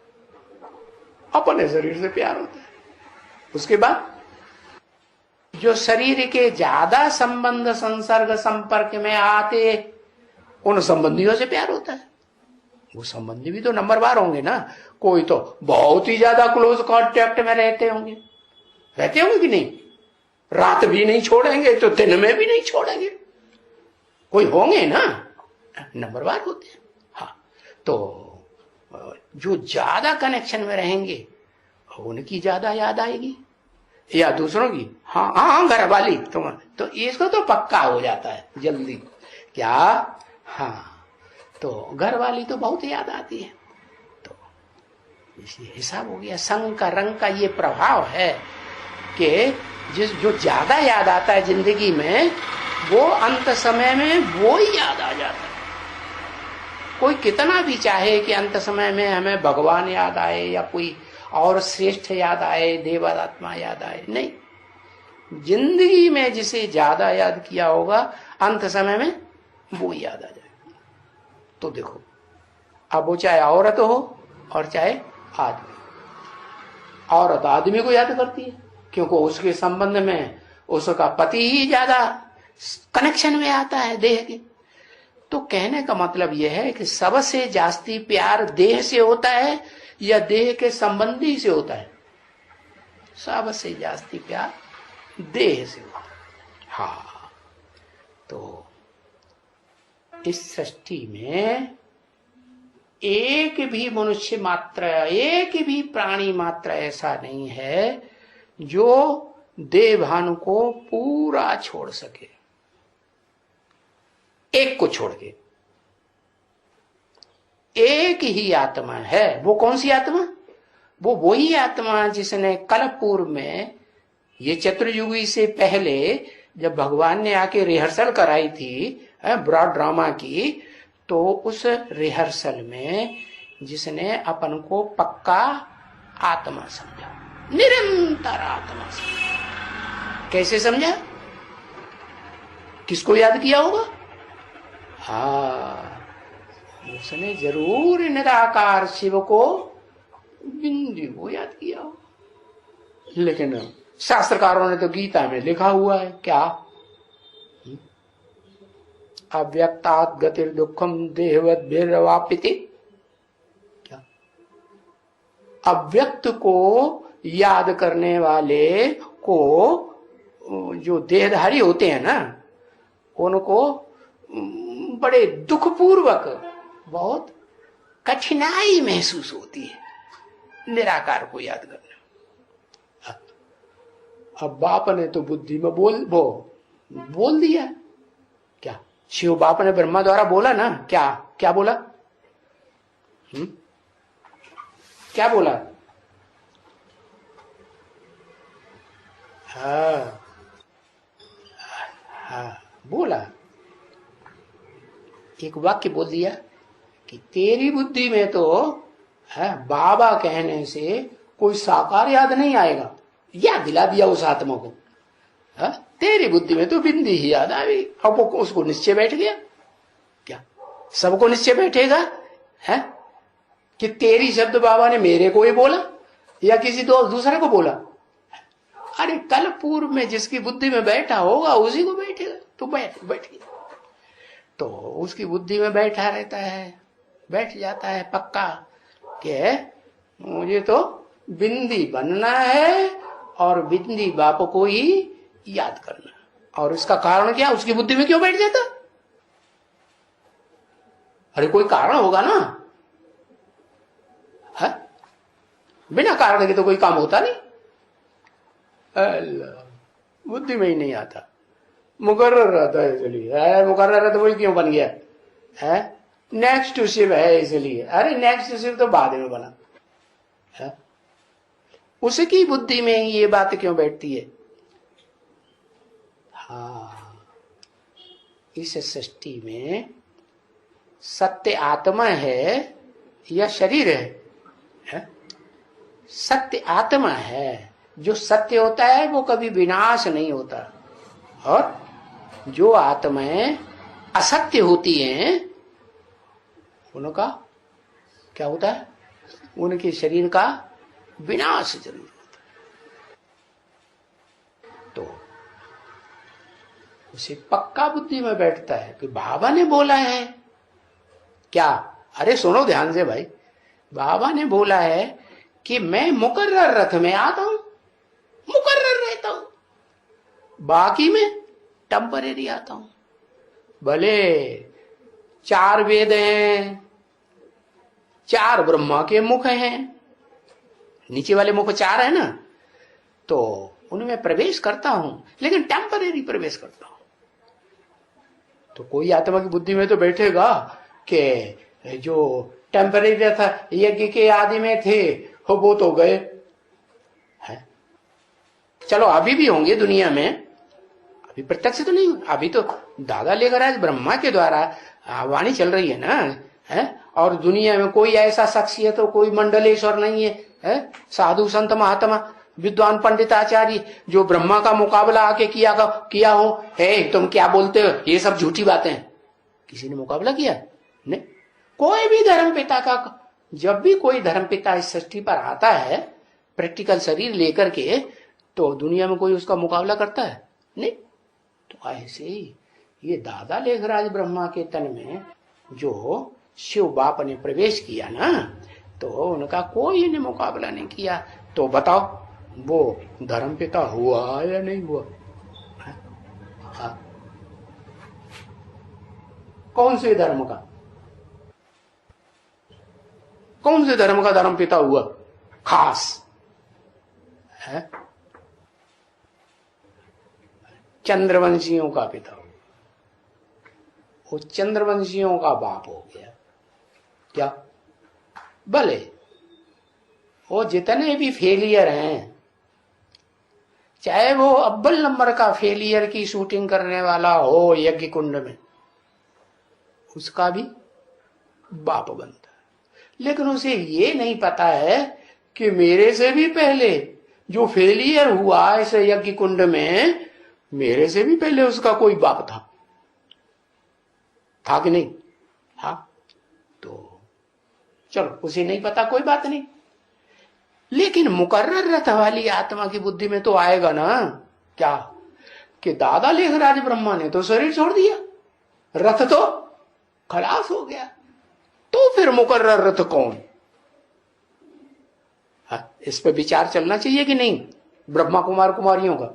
अपने शरीर से प्यार होता है। उसके बाद जो शरीर के ज्यादा संबंध संसर्ग संपर्क में आते, उन संबंधियों से प्यार होता है। वो संबंधी भी तो नंबरवार होंगे ना, कोई तो बहुत ही ज्यादा क्लोज कांटेक्ट में रहते होंगे कि नहीं? रात भी नहीं छोड़ेंगे तो दिन में भी नहीं छोड़ेंगे, कोई होंगे ना, नंबरवार होते हैं। हाँ, तो जो ज्यादा कनेक्शन में रहेंगे उनकी ज्यादा याद आएगी या दूसरों की? हाँ हाँ, घर वाली तो इसको तो पक्का हो जाता है जल्दी क्या? हाँ, तो घर वाली तो बहुत याद आती है। तो इसलिए हिसाब हो गया। संग का रंग का ये प्रभाव है कि जो ज्यादा याद आता है जिंदगी में, वो अंत समय में वो ही याद आ जाता है। कोई कितना भी चाहे कि अंत समय में हमें भगवान याद आए या कोई और श्रेष्ठ याद आए, देवात्मा याद आए, नहीं, जिंदगी में जिसे ज्यादा याद किया होगा अंत समय में वो याद आ जाएगा। तो देखो, अब वो चाहे औरत हो और चाहे आदमी, औरत आदमी को याद करती है क्योंकि उसके संबंध में उसका पति ही ज्यादा कनेक्शन में आता है देह के। तो कहने का मतलब यह है कि सबसे जास्ती प्यार देह से होता है या देह के संबंधी से होता है? सबसे जास्ती प्यार देह से होता है। हाँ, तो इस सृष्टि में एक भी मनुष्य मात्र, एक भी प्राणी मात्र ऐसा नहीं है जो देहभान को पूरा छोड़ सके। एक को छोड़ के एक ही आत्मा है। वो कौन सी आत्मा? वो वही आत्मा जिसने कल पूर्व में, ये चतुर्युगी से पहले जब भगवान ने आके रिहर्सल कराई थी ब्रॉड ड्रामा की, तो उस रिहर्सल में जिसने अपन को पक्का आत्मा समझा, निरंतर आत्मा समझा। कैसे समझा? किसको याद किया होगा? हाँ, उसने जरूर निराकार शिव को, बिंदु को याद किया हो। लेकिन शास्त्रकारों ने तो गीता में लिखा हुआ है क्या? अव्यक्तात् गतिर दुखम देहवत भैरवापिति। क्या अव्यक्त को याद करने वाले को जो देहधारी होते हैं ना, उनको बड़े दुखपूर्वक बहुत कठिनाई महसूस होती है निराकार को याद करने। अब बाप ने तो बुद्धि में बोल दिया। क्या शिव बाप ने ब्रह्मा द्वारा बोला ना, क्या क्या बोला? क्या बोला? हाँ हाँ बोला, एक वाक्य बोल दिया कि तेरी बुद्धि में तो है बाबा कहने से कोई साकार याद नहीं आएगा। याद दिला दिया उस आत्मा को। हा? तेरी बुद्धि में तो बिंदी ही याद आ गई। अब उसको निश्चय बैठ गया। क्या सबको निश्चय बैठेगा है कि तेरी शब्द बाबा ने मेरे को ही बोला या किसी दूसरे को बोला? अरे कल पूर्व में जिसकी बुद्धि में बैठा होगा उसी को बैठेगा। तो बैठ गया तो उसकी बुद्धि में बैठा रहता है, बैठ जाता है पक्का कि मुझे तो बिंदी बनना है और बिंदी बाप को ही याद करना। और इसका कारण क्या? उसकी बुद्धि में क्यों बैठ जाता? अरे कोई कारण होगा ना, है? बिना कारण के तो कोई काम होता नहीं। बुद्धि में ही नहीं आता, मुकर्रर रहता है इसलिए। मुकर्रर रहता वही क्यों बन गया है? नेक्स्ट टू शिव है इसलिए। अरे नेक्स्ट टू शिव तो बाद में बना है। उसकी बुद्धि में ये बात क्यों बैठती है? हाँ, इस सृष्टि में सत्य आत्मा है या शरीर है? सत्य आत्मा है। जो सत्य होता है वो कभी विनाश नहीं होता, और जो आत्माएं असत्य होती हैं उनका क्या होता है? उनके शरीर का विनाश जरूर होता है। तो उसे पक्का बुद्धि में बैठता है कि बाबा ने बोला है। क्या? अरे सुनो ध्यान से भाई, बाबा ने बोला है कि मैं मुकर्रर रथ में आता हूं, मुकर्रर रहता हूं, बाकी में टेम्परेरी आता हूं। भले 4 वेद हैं, 4 ब्रह्मा के मुख हैं, नीचे वाले मुख 4 है ना, तो उनमें प्रवेश करता हूं, लेकिन टेम्परेरी प्रवेश करता हूं। तो कोई आत्मा की बुद्धि में तो बैठेगा कि जो टेम्परेरी था यज्ञ के आदि में थे वो तो गए हैं। चलो अभी भी होंगे दुनिया में, अभी प्रत्यक्ष तो नहीं, अभी तो दादा लेकर आज ब्रह्मा के द्वारा वाणी चल रही है ना, है? और दुनिया में कोई ऐसा शख्सियत तो कोई मंडलेश्वर नहीं है, साधु संत महात्मा विद्वान पंडित आचार्य जो ब्रह्मा का मुकाबला आके किया हो। तुम क्या बोलते हो, ये सब झूठी बातें हैं। किसी ने मुकाबला किया नहीं। कोई भी धर्म पिता का, जब भी कोई धर्म पिता इस सृष्टि पर आता है प्रैक्टिकल शरीर लेकर के, तो दुनिया में कोई उसका मुकाबला करता है नहीं। तो ऐसे ही ये दादा लेखराज ब्रह्मा के तन में जो शिव बाप ने प्रवेश किया ना, तो उनका कोई ने मुकाबला नहीं किया। तो बताओ वो धर्म पिता हुआ या नहीं हुआ? हाँ? कौन से धर्म का, कौन से धर्म का धर्म पिता हुआ खास है? चंद्रवंशियों का पिता, वो चंद्रवंशियों का बाप हो गया। क्या? भले वो जितने भी फेलियर हैं, चाहे वो अव्वल नंबर का फेलियर की शूटिंग करने वाला हो यज्ञ कुंड में, उसका भी बाप बनता है। लेकिन उसे ये नहीं पता है कि मेरे से भी पहले जो फेलियर हुआ इस यज्ञ कुंड में, मेरे से भी पहले उसका कोई बाप था कि नहीं? हाँ, तो चलो उसे नहीं पता, कोई बात नहीं। लेकिन मुकर्रर रथ वाली आत्मा की बुद्धि में तो आएगा ना क्या कि दादा लेखराज ब्रह्मा ने तो शरीर छोड़ दिया, रथ तो खलास हो गया, तो फिर मुकर्रर रथ कौन? इस पे विचार चलना चाहिए कि नहीं? ब्रह्मा कुमार कुमारियों का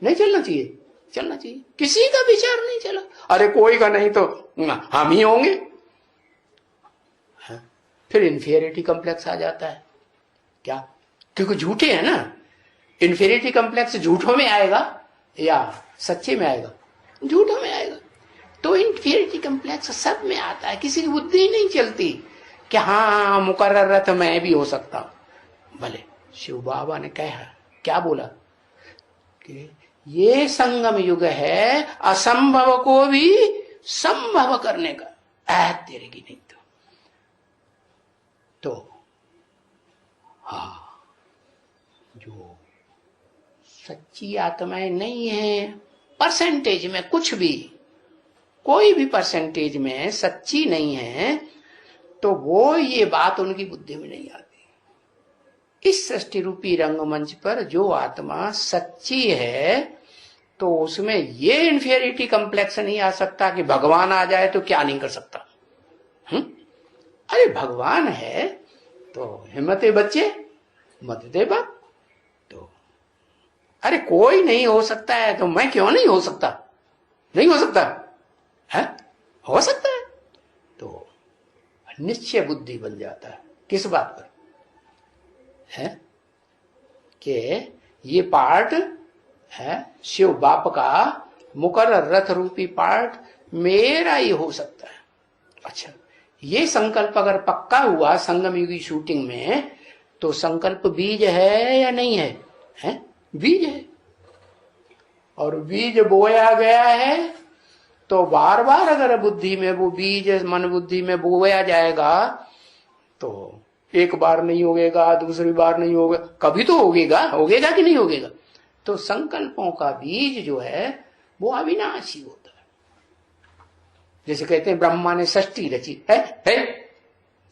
नहीं चलना चाहिए? चलना चाहिए। किसी का विचार नहीं चला। अरे कोई का नहीं तो हम ही होंगे। फिर इंफीरियरिटी कॉम्प्लेक्स आ जाता है। क्या? क्योंकि झूठे हैं ना। इंफीरियरिटी कॉम्प्लेक्स झूठों में आएगा या सच्चे में आएगा? झूठों में आएगा। तो इंफीरियरिटी कॉम्प्लेक्स सब में आता है, किसी की बुद्धि ही नहीं चलती कि हाँ मुकर्रर रथ मैं भी हो सकता हूं। भले शिव बाबा ने कहा, क्या बोला कि ये संगम युग है असंभव को भी संभव करने का। तेरे की नहीं तो हाँ, जो सच्ची आत्माएं नहीं है, परसेंटेज में कुछ भी, कोई भी परसेंटेज में सच्ची नहीं है, तो वो ये बात उनकी बुद्धि में नहीं आती। इस सृष्टि रूपी रंगमंच पर जो आत्मा सच्ची है, तो उसमें ये इंफीरियरिटी कॉम्प्लेक्स नहीं आ सकता कि भगवान आ जाए तो क्या नहीं कर सकता। अरे भगवान है तो हिम्मते बच्चे मत दे बात। तो अरे कोई नहीं हो सकता है तो मैं क्यों नहीं हो सकता? नहीं हो सकता है? हो सकता है। तो निश्चय बुद्धि बन जाता है। किस बात पर है कि ये पार्ट है शिव बाप का मुकर्रर रथ रूपी पार्ट मेरा ही हो सकता है। अच्छा, ये संकल्प अगर पक्का हुआ संगम युगी शूटिंग में, तो संकल्प बीज है या नहीं है? है? बीज है। और बीज बोया गया है तो बार बार अगर बुद्धि में वो बीज मन बुद्धि में बोया जाएगा तो एक बार नहीं होगेगा, दूसरी बार नहीं होगा, कभी तो होगेगा। होगेगा कि नहीं होगेगा? तो संकल्पों का बीज जो है वो अविनाशी होता है। जैसे कहते हैं ब्रह्मा ने सृष्टि रची है?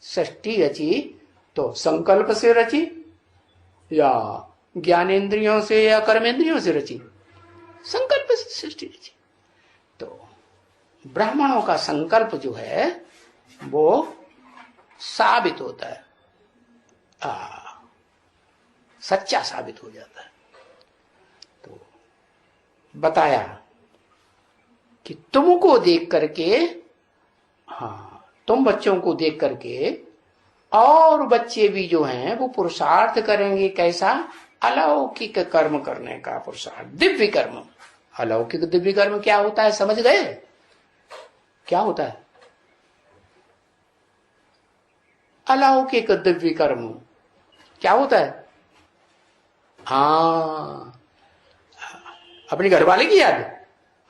सृष्टि रची तो संकल्प से रची या ज्ञानेन्द्रियों से या कर्मेंद्रियों से रची? संकल्प से सृष्टि रची। तो ब्राह्मणों का संकल्प जो है वो साबित होता है, सच्चा साबित हो जाता है। तो बताया कि तुमको देख करके, हाँ, तुम बच्चों को देख करके और बच्चे भी जो हैं वो पुरुषार्थ करेंगे। कैसा? अलौकिक कर्म करने का पुरुषार्थ, दिव्य कर्म। अलौकिक दिव्य कर्म क्या होता है समझ गए? क्या होता है अलौकिक दिव्य कर्म? क्या होता है? हाँ, अपने घरवाले की याद,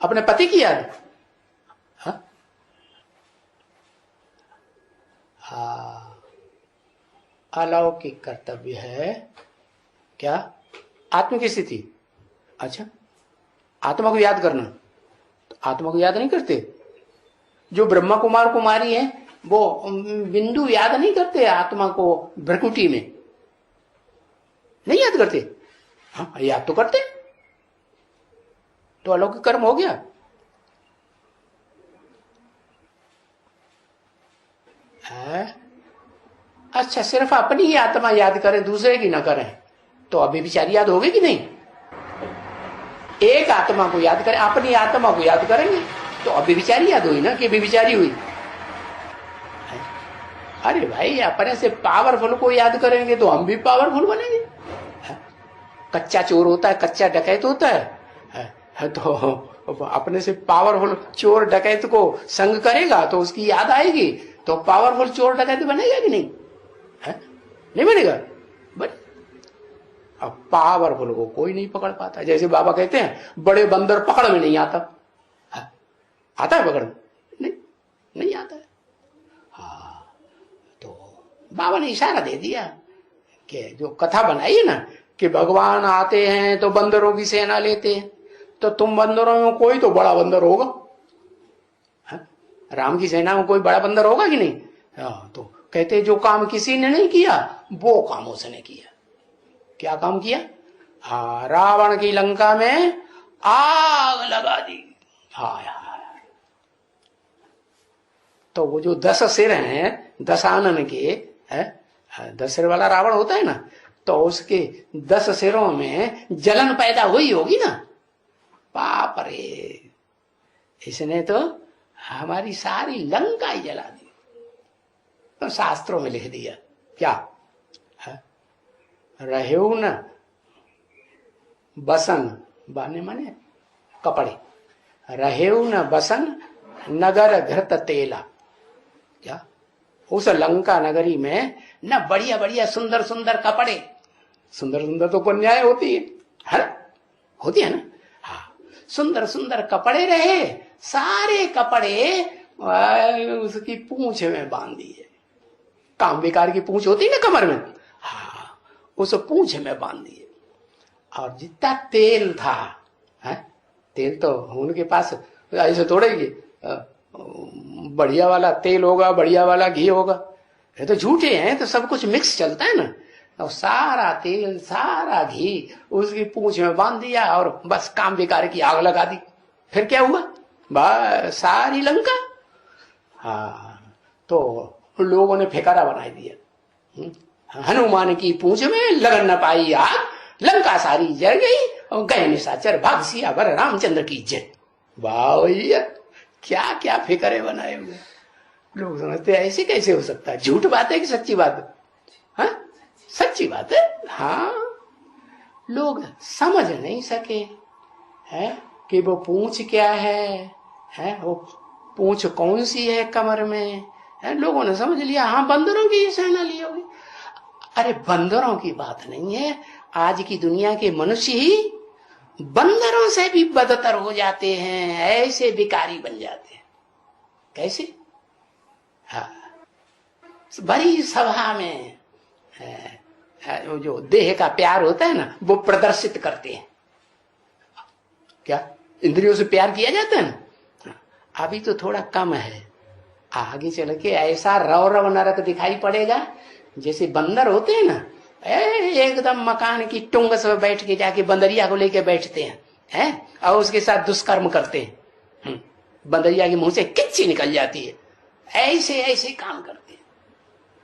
अपने पति की याद। हाँ, अलौकिक कर्तव्य है क्या? आत्म की स्थिति। अच्छा, आत्मा को याद करना। तो आत्मा को याद नहीं करते? जो ब्रह्मा कुमार कुमारी है वो बिंदु याद नहीं करते आत्मा को भ्रकुटी में? नहीं याद करते? हाँ, याद तो करते। तो अलौकिक कर्म हो गया। अच्छा, सिर्फ अपनी ही आत्मा याद करें, दूसरे की ना करें, तो अभी विचार याद होगी कि नहीं? एक आत्मा को याद करें, अपनी आत्मा को याद करेंगे तो अभी विचारी याद हुई ना कि अभी विचारी हुई? अरे भाई, अपने से पावरफुल को याद करेंगे तो हम भी पावरफुल बनेंगे। कच्चा चोर होता है, कच्चा डकैत होता है, तो अपने से पावरफुल चोर डकैत को संग करेगा तो उसकी याद आएगी, तो पावरफुल चोर डकैत बनेगा कि नहीं? है? नहीं बनेगा? बने। अब पावरफुल को कोई नहीं पकड़ पाता। जैसे बाबा कहते हैं बड़े बंदर पकड़ में नहीं आता। है? आता है पकड़ में? नहीं, नहीं आता है। हाँ, तो बाबा ने इशारा दे दिया कि जो कथा बनाई है ना कि भगवान आते हैं तो बंदरों की सेना लेते हैं, तो तुम बंदरों में कोई तो बड़ा बंदर होगा। राम की सेना में कोई बड़ा बंदर होगा कि नहीं? तो कहते जो काम किसी ने नहीं किया वो काम उसने किया। क्या काम किया? हाँ, रावण की लंका में आग लगा दी। हाँ, तो वो जो 10 सिर हैं दशानन के, है 10 सिर वाला रावण होता है ना, तो उसके 10 सिरों में जलन पैदा हुई होगी ना। बाप रे, इसने तो हमारी सारी लंका ही जला दी। तो शास्त्रों में लिख दिया क्या, रहेऊ न बसन, बाने माने कपड़े, रहेऊ न बसन नगर घृत तेला। क्या उस लंका नगरी में न बढ़िया बढ़िया सुंदर सुंदर कपड़े, सुंदर सुंदर तो कन्याएं होती है ना, होती है ना, हाँ सुंदर सुंदर कपड़े रहे, सारे कपड़े उसकी पूंछ में बांध दिए। काम बेकार की पूंछ होती ना कमर में, हाँ उस पूंछ में बांध दिए। और जितना तेल था, है तेल तो उनके पास ऐसे थोड़े ही बढ़िया वाला तेल होगा, बढ़िया वाला घी होगा, ये तो झूठे हैं, तो सब कुछ मिक्स चलता है ना। और सारा तेल सारा घी उसकी पूंछ में बांध दिया और बस काम बेकार की आग लगा दी। फिर क्या हुआ, बस सारी लंका, हाँ तो लोगों ने फेकारा बना दिया। हनुमान की पूंछ में लगन न पाई आग, लंका सारी जल गई और गए निशाचर भाग सियावर रामचंद्र की जय। वाह भैया, क्या क्या फिक्रे बनाए हुए। लोग समझते ऐसे कैसे हो सकता है, झूठ बात है कि सच्ची बात है? हाँ सच्ची बात है। हाँ लोग समझ नहीं सके है कि वो पूंछ क्या है वो पूंछ कौन सी है कमर में, है लोगों ने समझ लिया हाँ बंदरों की सेना ली होगी। अरे बंदरों की बात नहीं है, आज की दुनिया के मनुष्य ही बंदरों से भी बदतर हो जाते हैं, ऐसे भिखारी बन जाते हैं। कैसे, हाँ बड़ी सभा में जो देह का प्यार होता है ना वो प्रदर्शित करते हैं। क्या इंद्रियों से प्यार किया जाता है ना, अभी तो थोड़ा कम है, आगे चल के ऐसा रव रव नरक दिखाई पड़ेगा। जैसे बंदर होते हैं ना, एकदम मकान की टुंगस में बैठ के जाके बंदरिया को लेके बैठते हैं और उसके साथ दुष्कर्म करते हैं, बंदरिया के मुंह से किच्ची निकल जाती है, ऐसे ऐसे काम करते हैं।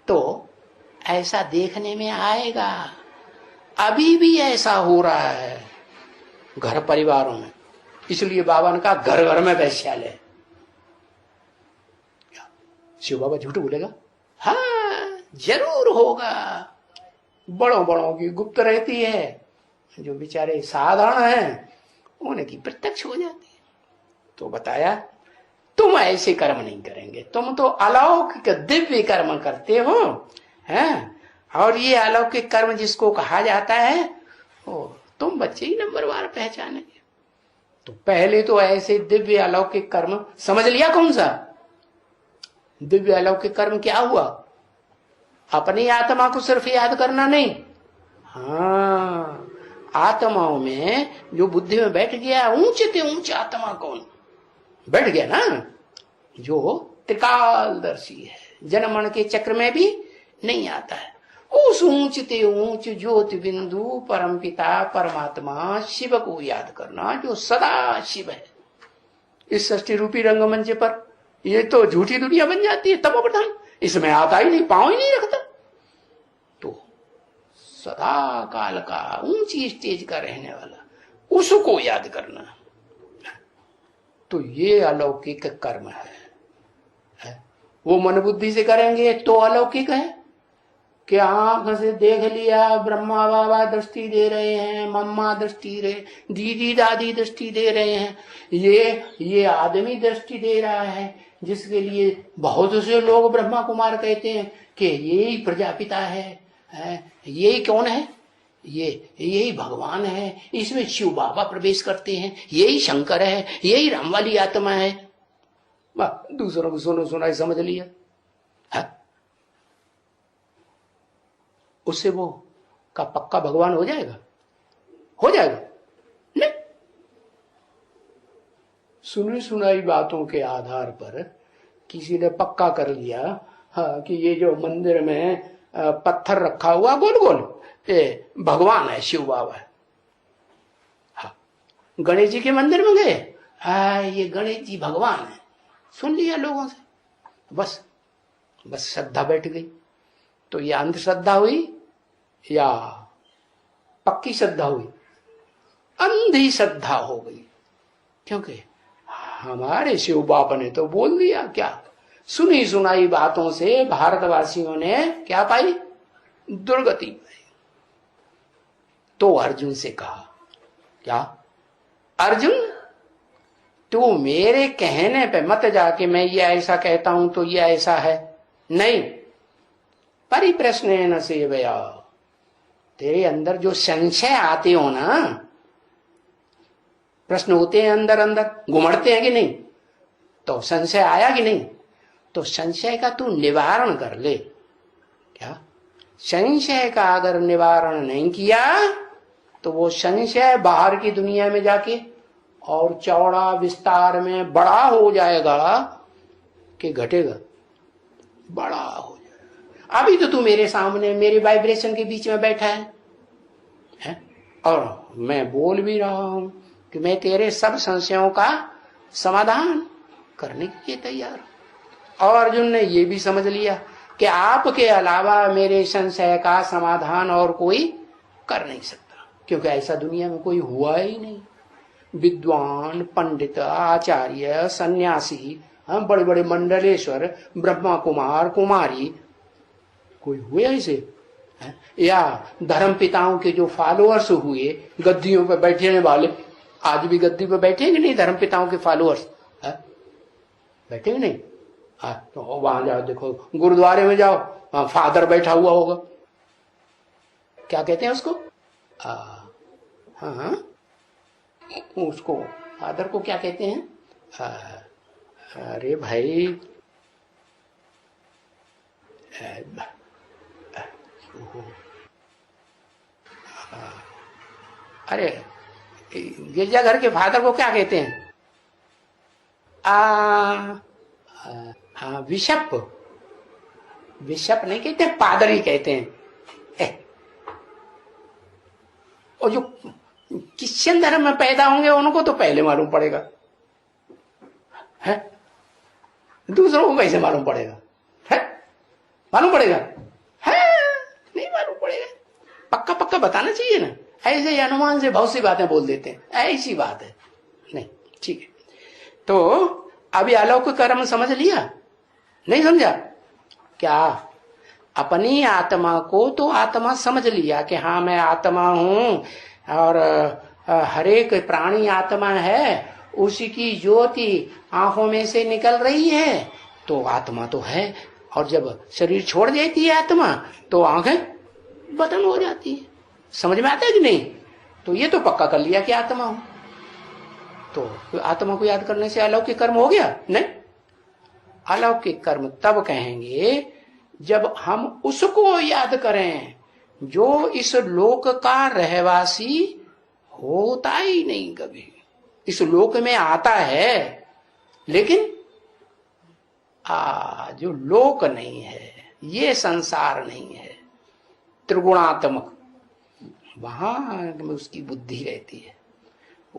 तो ऐसा देखने में आएगा, अभी भी ऐसा हो रहा है घर परिवारों में। इसलिए बाबा ने कहा घर घर में वैश्यालय। शिव बाबा झूठ बोलेगा? हाँ जरूर होगा। बड़ों बड़ों की गुप्त रहती है, जो बेचारे साधारण हैं उनकी प्रत्यक्ष हो जाती है। तो बताया तुम ऐसे कर्म नहीं करेंगे, तुम तो अलौकिक दिव्य कर्म करते हो, हैं? और ये अलौकिक कर्म जिसको कहा जाता है तुम बच्चे ही नंबरवार पहचानेंगे। तो पहले तो ऐसे दिव्य अलौकिक कर्म समझ लिया। कौन सा दिव्य अलौकिक कर्म क्या हुआ? अपनी आत्मा को सिर्फ याद करना नहीं, हाँ आत्माओं में जो बुद्धि में बैठ गया ऊंचे से ऊंच आत्मा कौन बैठ गया ना, जो त्रिकालदर्शी है, जनमन के चक्र में भी नहीं आता है, उस ऊंचते ऊंच ज्योति बिंदु परम पिता परमात्मा शिव को याद करना, जो सदा शिव है। इस षष्ठी रूपी रंगमंच पर ये तो झूठी दुनिया बन जाती है, तब प्रधान इसमें आता ही नहीं, पांव ही नहीं रखता। तो सदा काल का ऊंची स्टेज का रहने वाला उसको याद करना, तो ये अलौकिक कर्म है। वो मन बुद्धि से करेंगे तो अलौकिक है कि आंख से देख लिया, ब्रह्मा बाबा दृष्टि दे रहे हैं, मम्मा दृष्टि दे, दीदी दादी दृष्टि दे रहे हैं, ये आदमी दृष्टि दे रहा है, जिसके लिए बहुत से लोग ब्रह्मा कुमार कहते हैं कि यही प्रजापिता है, यही कौन है, यही भगवान है, इसमें शिव बाबा प्रवेश करते हैं, यही शंकर है, यही राम वाली आत्मा है। दूसरों को सुनो सुनाई समझ लिया, उससे वो का पक्का भगवान हो जाएगा? हो जाएगा नहीं। सुनी सुनाई बातों के आधार पर किसी ने पक्का कर लिया हाँ कि ये जो मंदिर में पत्थर रखा हुआ गोल गोल ये भगवान है, शिव बाबा है। हाँ गणेश जी के मंदिर में गए, हाँ ये गणेश जी भगवान है, सुन लिया लोगों से, बस बस श्रद्धा बैठ गई। तो ये अंधश्रद्धा हुई या पक्की श्रद्धा हुई? अंधी श्रद्धा हो गई, क्योंकि हमारे शिव बाप ने तो बोल दिया, क्या सुनी सुनाई बातों से भारतवासियों ने क्या पाई? दुर्गति पाई। तो अर्जुन से कहा, क्या अर्जुन तू मेरे कहने पे मत जाके मैं ये ऐसा कहता हूं तो ये ऐसा है, नहीं, परिप्रश्न से भया, तेरे अंदर जो संशय आते हो ना, प्रश्न होते हैं अंदर अंदर, घुमड़ते हैं कि नहीं, तो संशय आया कि नहीं, तो संशय का तू निवारण कर ले। क्या संशय का अगर निवारण नहीं किया तो वो संशय बाहर की दुनिया में जाके और चौड़ा विस्तार में बड़ा हो जाएगा कि घटेगा? बड़ा हो जाएगा। अभी तो तू मेरे सामने मेरे वाइब्रेशन के बीच में बैठा है? और मैं बोल भी रहा हूं कि मैं तेरे सब संशयों का समाधान करने के लिए तैयार हूं। और अर्जुन ने ये भी समझ लिया कि आपके अलावा मेरे संशय का समाधान और कोई कर नहीं सकता, क्योंकि ऐसा दुनिया में कोई हुआ ही नहीं। विद्वान, पंडित, आचार्य, सन्यासी, हम बड़े बड़े मंडलेश्वर, ब्रह्मा कुमार, कुमारी, कोई हुए ऐसे? या धर्म पिताओं के जो फॉलोअर्स हुए, गद्दियों पे बैठने वाले, आज भी गद्दी पे बैठेंगे नहीं धर्म पिताओं के फॉलोअर्स? बैठेंगे नहीं? तो वहां जाओ, देखो गुरुद्वारे में जाओ, वहां फादर बैठा हुआ होगा, क्या कहते हैं उसको? हाँ, उसको फादर को क्या कहते हैं? अरे भाई, अरे गिरजाघर के फादर को क्या कहते हैं? बिशप, बिशप नहीं कहते, पादरी कहते हैं। और जो क्रिश्चियन धर्म में पैदा होंगे उनको तो पहले मालूम पड़ेगा, है? दूसरों को कैसे मालूम पड़ेगा? है? मालूम पड़ेगा? है? नहीं मालूम पड़ेगा। पक्का पक्का बताना चाहिए ना, ऐसे अनुमान से बहुत सी बातें बोल देते हैं, ऐसी बात है नहीं। ठीक है, तो अभी अलौकिक कर्म समझ लिया? नहीं समझा? क्या अपनी आत्मा को तो आत्मा समझ लिया कि हाँ मैं आत्मा हूं और हर एक प्राणी आत्मा है, उसी की ज्योति आंखों में से निकल रही है, तो आत्मा तो है। और जब शरीर छोड़ देती है आत्मा तो आंखें बंद हो जाती है। समझ में आता है कि नहीं? तो ये तो पक्का कर लिया कि आत्मा हूं। तो आत्मा को याद करने से अलौकिक कर्म हो गया? नहीं, अलौकिक कर्म तब कहेंगे जब हम उसको याद करें जो इस लोक का रहवासी होता ही नहीं, कभी इस लोक में आता है लेकिन जो लोक नहीं है, ये संसार नहीं है, त्रिगुणात्मक, वहां में उसकी बुद्धि रहती है,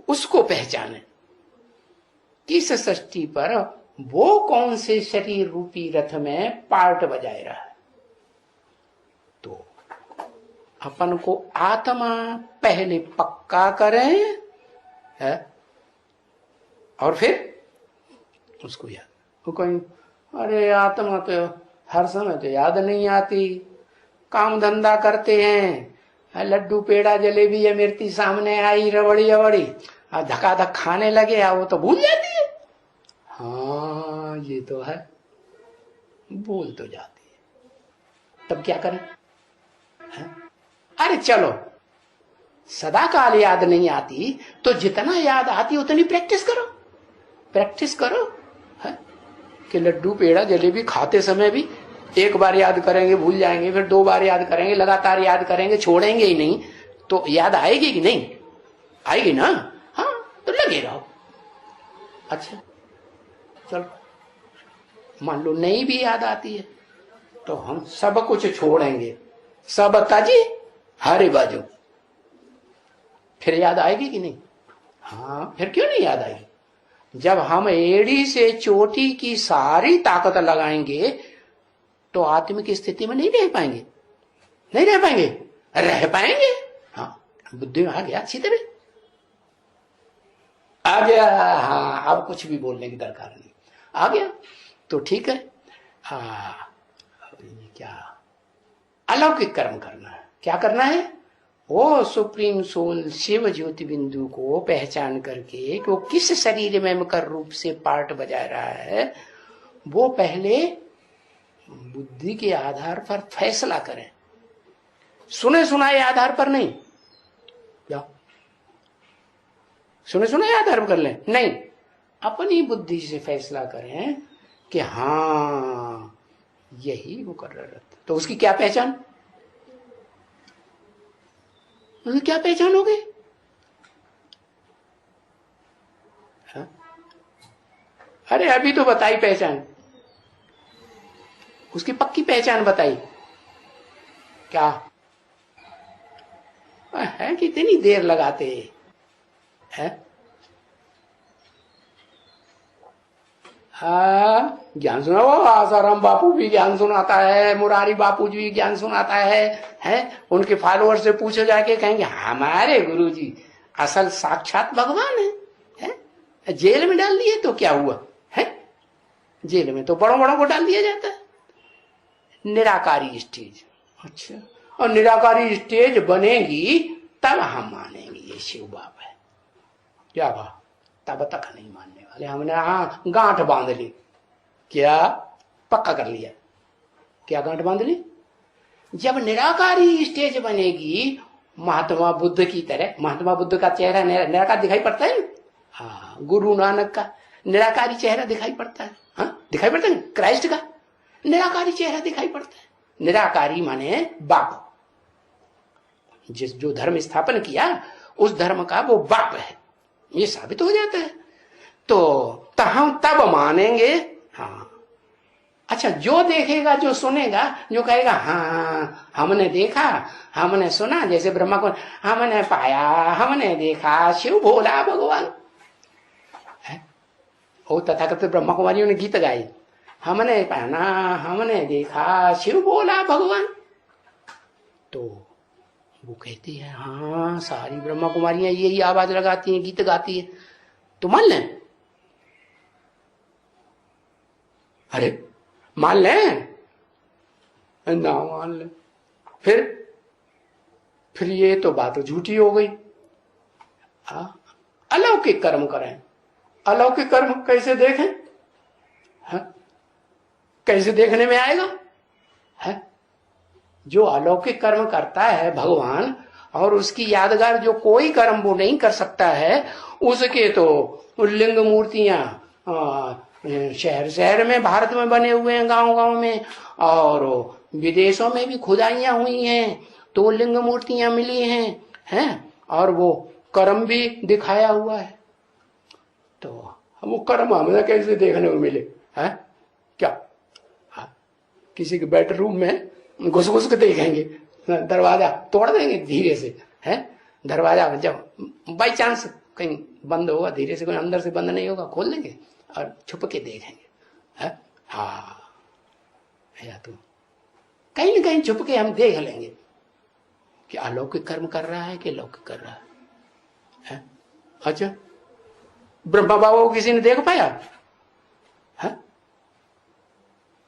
उसको पहचाने। किस सृष्टि पर वो कौन से शरीर रूपी रथ में पार्ट बजाए रहा है। तो अपन को आत्मा पहले पक्का करें है, और फिर उसको याद। वो कहीं अरे आत्मा तो हर समय तो याद नहीं आती, काम धंधा करते हैं, लड्डू पेड़ा जलेबी या मिर्ची सामने आई, रबड़ी अवड़ी धकाधक खाने लगे, वो तो भूल जाती है। हाँ ये तो है, भूल तो जाती है, तब क्या करें? है? अरे चलो, सदा काल याद नहीं आती तो जितना याद आती उतनी प्रैक्टिस करो, प्रैक्टिस करो है? कि लड्डू पेड़ा जलेबी खाते समय भी एक बार याद करेंगे भूल जाएंगे, फिर 2 बार याद करेंगे, लगातार याद करेंगे, छोड़ेंगे ही नहीं, तो याद आएगी कि नहीं? आएगी ना? हाँ, तो लगे रहो। अच्छा चलो, मान लो नहीं भी याद आती है तो हम सब कुछ छोड़ेंगे, सब ताजी हरे बाजू, फिर याद आएगी कि नहीं? हाँ, फिर क्यों नहीं याद आएगी? जब हम एड़ी से चोटी की सारी ताकत लगाएंगे तो आत्मिक स्थिति में नहीं रह पाएंगे, नहीं रह पाएंगे, रह पाएंगे। हाँ, बुद्धि में आ गया, अच्छी तरह आ गया। हाँ, अब कुछ भी बोलने की दरकार नहीं, आ गया तो ठीक है। ये क्या अलौकिक कर्म करना है, क्या करना है? वो सुप्रीम सोल शिव ज्योति बिंदु को पहचान करके कि वो किस शरीर में मकर रूप से पार्ट बजा रहा है, वो पहले बुद्धि के आधार पर फैसला करें, सुने सुनाए आधार पर नहीं। क्या सुने सुनाए आधार पर कर लें? नहीं, अपनी बुद्धि से फैसला करें कि हाँ यही वो कर रहा था। तो उसकी क्या पहचान, उसकी क्या पहचान होगी? हाँ? अरे अभी तो बताई पहचान, उसकी पक्की पहचान बताई। क्या है, कितनी देर लगाते हैं? ज्ञान सुना, वो आसाराम बापू भी ज्ञान सुनाता है, मुरारी बापू जी भी ज्ञान सुनाता है? उनके फॉलोअर से पूछो जाके, कहेंगे हमारे गुरुजी असल साक्षात भगवान है। जेल में डाल दिए तो क्या हुआ है? जेल में तो बड़ों बड़ों को डाल दिया जाता है। निराकारी स्टेज, अच्छा, और निराकारी स्टेज बनेगी तब हम मानेंगे ये शिव बाप है। क्या बात, तब तक नहीं मानने वाले। हमने हाँ गांठ बांध ली, क्या पक्का कर लिया, क्या गांठ बांध ली? जब निराकारी स्टेज बनेगी महात्मा बुद्ध की तरह, महात्मा बुद्ध का चेहरा निराकार दिखाई पड़ता है। हाँ, गुरु नानक का निराकारी चेहरा दिखाई पड़ता है। हाँ, दिखाई पड़ता है। क्राइस्ट का निराकारी चेहरा दिखाई पड़ता है। निराकारी माने बाप, जिस जो धर्म स्थापन किया उस धर्म का वो बाप है, ये साबित हो जाता है। तो हम तब मानेंगे। हाँ, अच्छा, जो देखेगा, जो सुनेगा, जो कहेगा हाँ हमने देखा, हमने सुना, जैसे ब्रह्मा को हमने पाया, हमने देखा शिव भोला भगवान है। वो तथाकथित ब्रह्मा कुमारियों ने गीत गाए, हमने पहना, हमने देखा शिव भोला भगवान। तो वो कहती है हाँ, सारी ब्रह्मा कुमारियां यही आवाज लगाती हैं, गीत गाती है, तो मान लें? अरे मान लें ना मान लें, फिर ये तो बात झूठी हो गई। अलौकिक कर्म करें, अलौकिक कर्म कैसे देखें? कैसे देखने में आएगा? है जो अलौकिक कर्म करता है भगवान, और उसकी यादगार जो कोई कर्म वो नहीं कर सकता है, उसके तो लिंग मूर्तियां शहर शहर में, भारत में बने हुए हैं, गांव गांव में, और विदेशों में भी खुदाइयां हुई हैं, तो लिंग मूर्तियां मिली हैं, और वो कर्म भी दिखाया हुआ है। तो वो कर्म हमें कैसे देखने को मिले? है क्या? किसी के बेडरूम में घुस घुस के देखेंगे, दरवाजा तोड़ देंगे धीरे से, है दरवाजा जब बाई चांस कहीं बंद होगा धीरे से, कोई अंदर से बंद नहीं होगा, खोल देंगे और छुप के देखेंगे, है? हाँ, या तो कहीं ना कहीं छुप के हम देख लेंगे कि अलौकिक कर्म कर रहा है कि लौकिक कर रहा है? अच्छा, ब्रह्मा बाबा को किसी ने देख पाया है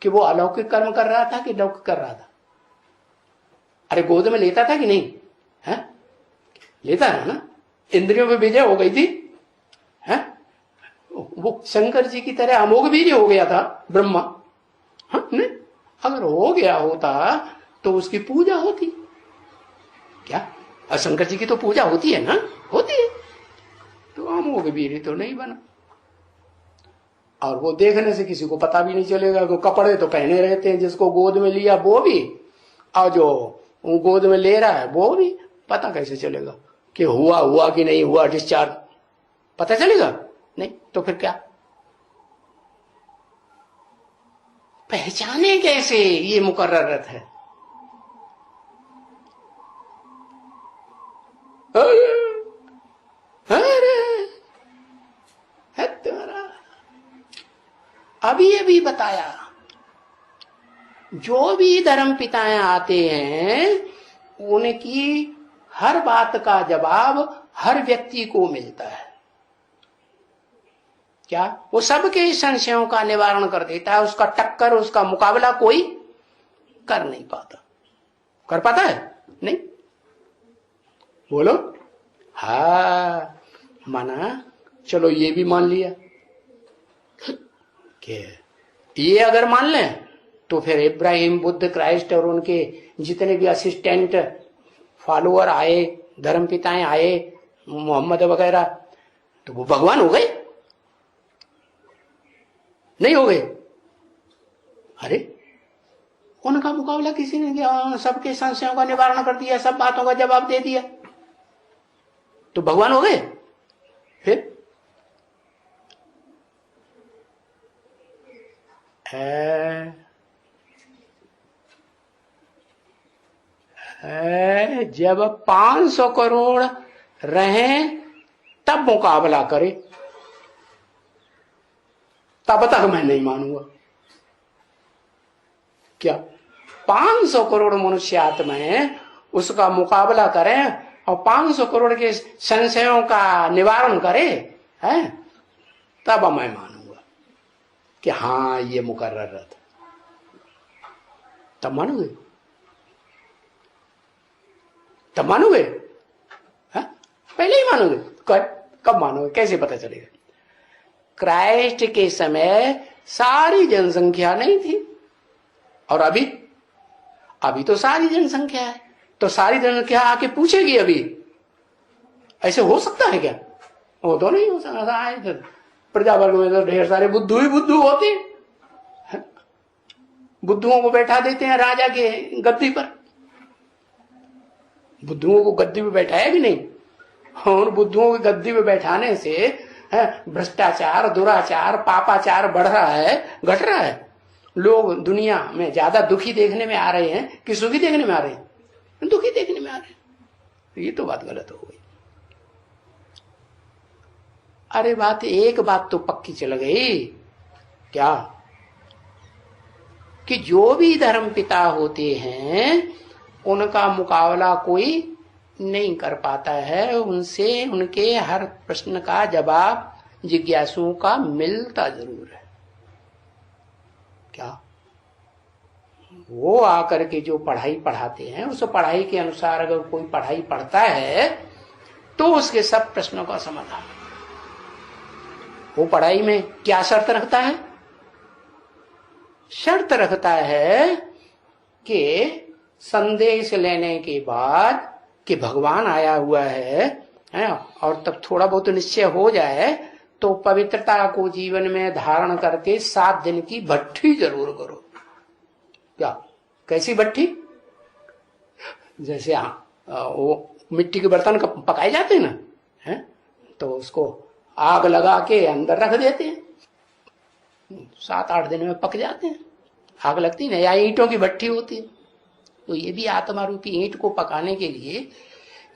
कि वो अलौकिक कर्म कर रहा था कि लौकिक कर रहा था? अरे गोद में लेता था कि नहीं? है लेता है ना, इंद्रियों पे विजय हो गई थी, है? वो शंकर जी की तरह अमोघ वीर्य हो गया था ब्रह्मा। हाँ, नहीं, अगर हो गया होता तो उसकी पूजा होती क्या? और शंकर जी की तो पूजा होती है ना, होती है, तो अमोघ वीर्य तो नहीं बना। और वो देखने से किसी को पता भी नहीं चलेगा, कि कपड़े तो पहने रहते हैं, जिसको गोद में लिया वो भी, और जो गोद में ले रहा है वो भी, पता कैसे चलेगा कि हुआ कि नहीं हुआ डिस्चार्ज? पता चलेगा नहीं, तो फिर क्या पहचाने कैसे ये मुकर्ररत है? अरे है तुम्हारा अभी अभी बताया, जो भी धर्म पिताएं आते हैं उनकी हर बात का जवाब हर व्यक्ति को मिलता है। क्या? वो सबके संशयों का निवारण कर देता है, उसका टक्कर, उसका मुकाबला कोई कर नहीं पाता। कर पाता है? नहीं। बोलो। हा, माना। चलो ये भी मान लिया कि ये अगर मान लें तो फिर इब्राहिम, बुद्ध, क्राइस्ट और उनके जितने भी असिस्टेंट फॉलोअर आए, धर्म पिताएं आए, मोहम्मद वगैरह, तो वो भगवान हो गए? नहीं हो गए। अरे उनका मुकाबला किसी ने किया, सबके संशयों का निवारण कर दिया, सब बातों का जवाब दे दिया, तो भगवान हो गए? फिर जब 500 करोड़ रहें तब मुकाबला करे, तब तक मैं नहीं मानूंगा। क्या 500 करोड़ मनुष्य आत्माएं उसका मुकाबला करें और 500 करोड़ के संशयों का निवारण करे, है, तब मैं मानूंगा कि हाँ ये मुकर्रर था। तब मानोगे? तब मानोगे? पहले ही मानोगे? कब मानोगे? कैसे पता चलेगा? क्राइस्ट के समय सारी जनसंख्या नहीं थी, और अभी तो सारी जनसंख्या है, तो सारी जनसंख्या आके पूछेगी अभी? ऐसे हो सकता है क्या? वो तो नहीं हो सकता है। प्रजावर्ग में तो ढेर सारे बुद्धू ही बुद्धू होते हैं, बुद्धुओं को बैठा देते हैं राजा के गद्दी पर। बुद्धुओं को गद्दी पे बैठाया भी नहीं, और बुद्धुओं की गद्दी पे बैठाने से भ्रष्टाचार, दुराचार, पापाचार बढ़ रहा है, घट रहा है। लोग दुनिया में ज्यादा दुखी देखने में आ रहे हैं कि सुखी देखने में आ रहे हैं? दुखी देखने में आ रहे हैं। ये तो बात गलत हो गई। अरे एक बात तो पक्की चल गई। क्या? कि जो भी धर्म पिता होते हैं उनका मुकाबला कोई नहीं कर पाता है, उनसे उनके हर प्रश्न का जवाब जिज्ञासुओं का मिलता जरूर है। क्या? वो आकर के जो पढ़ाई पढ़ाते हैं, उस पढ़ाई के अनुसार अगर कोई पढ़ाई पढ़ता है तो उसके सब प्रश्नों का समाधान। वो पढ़ाई में क्या शर्त रखता है? शर्त रखता है कि संदेश लेने के बाद कि भगवान आया हुआ है, और तब थोड़ा बहुत निश्चय हो जाए तो पवित्रता को जीवन में धारण करके 7 दिन की भट्ठी जरूर करो। क्या? कैसी भट्ठी? जैसे वो मिट्टी के बर्तन पकाए जाते हैं ना, है, तो उसको आग लगा के अंदर रख देते हैं, 7-8 दिन में पक जाते हैं। आग लगती है ना, या ईंटों की भट्ठी होती है। तो ये भी आत्मा रूपी ईंट को पकाने के लिए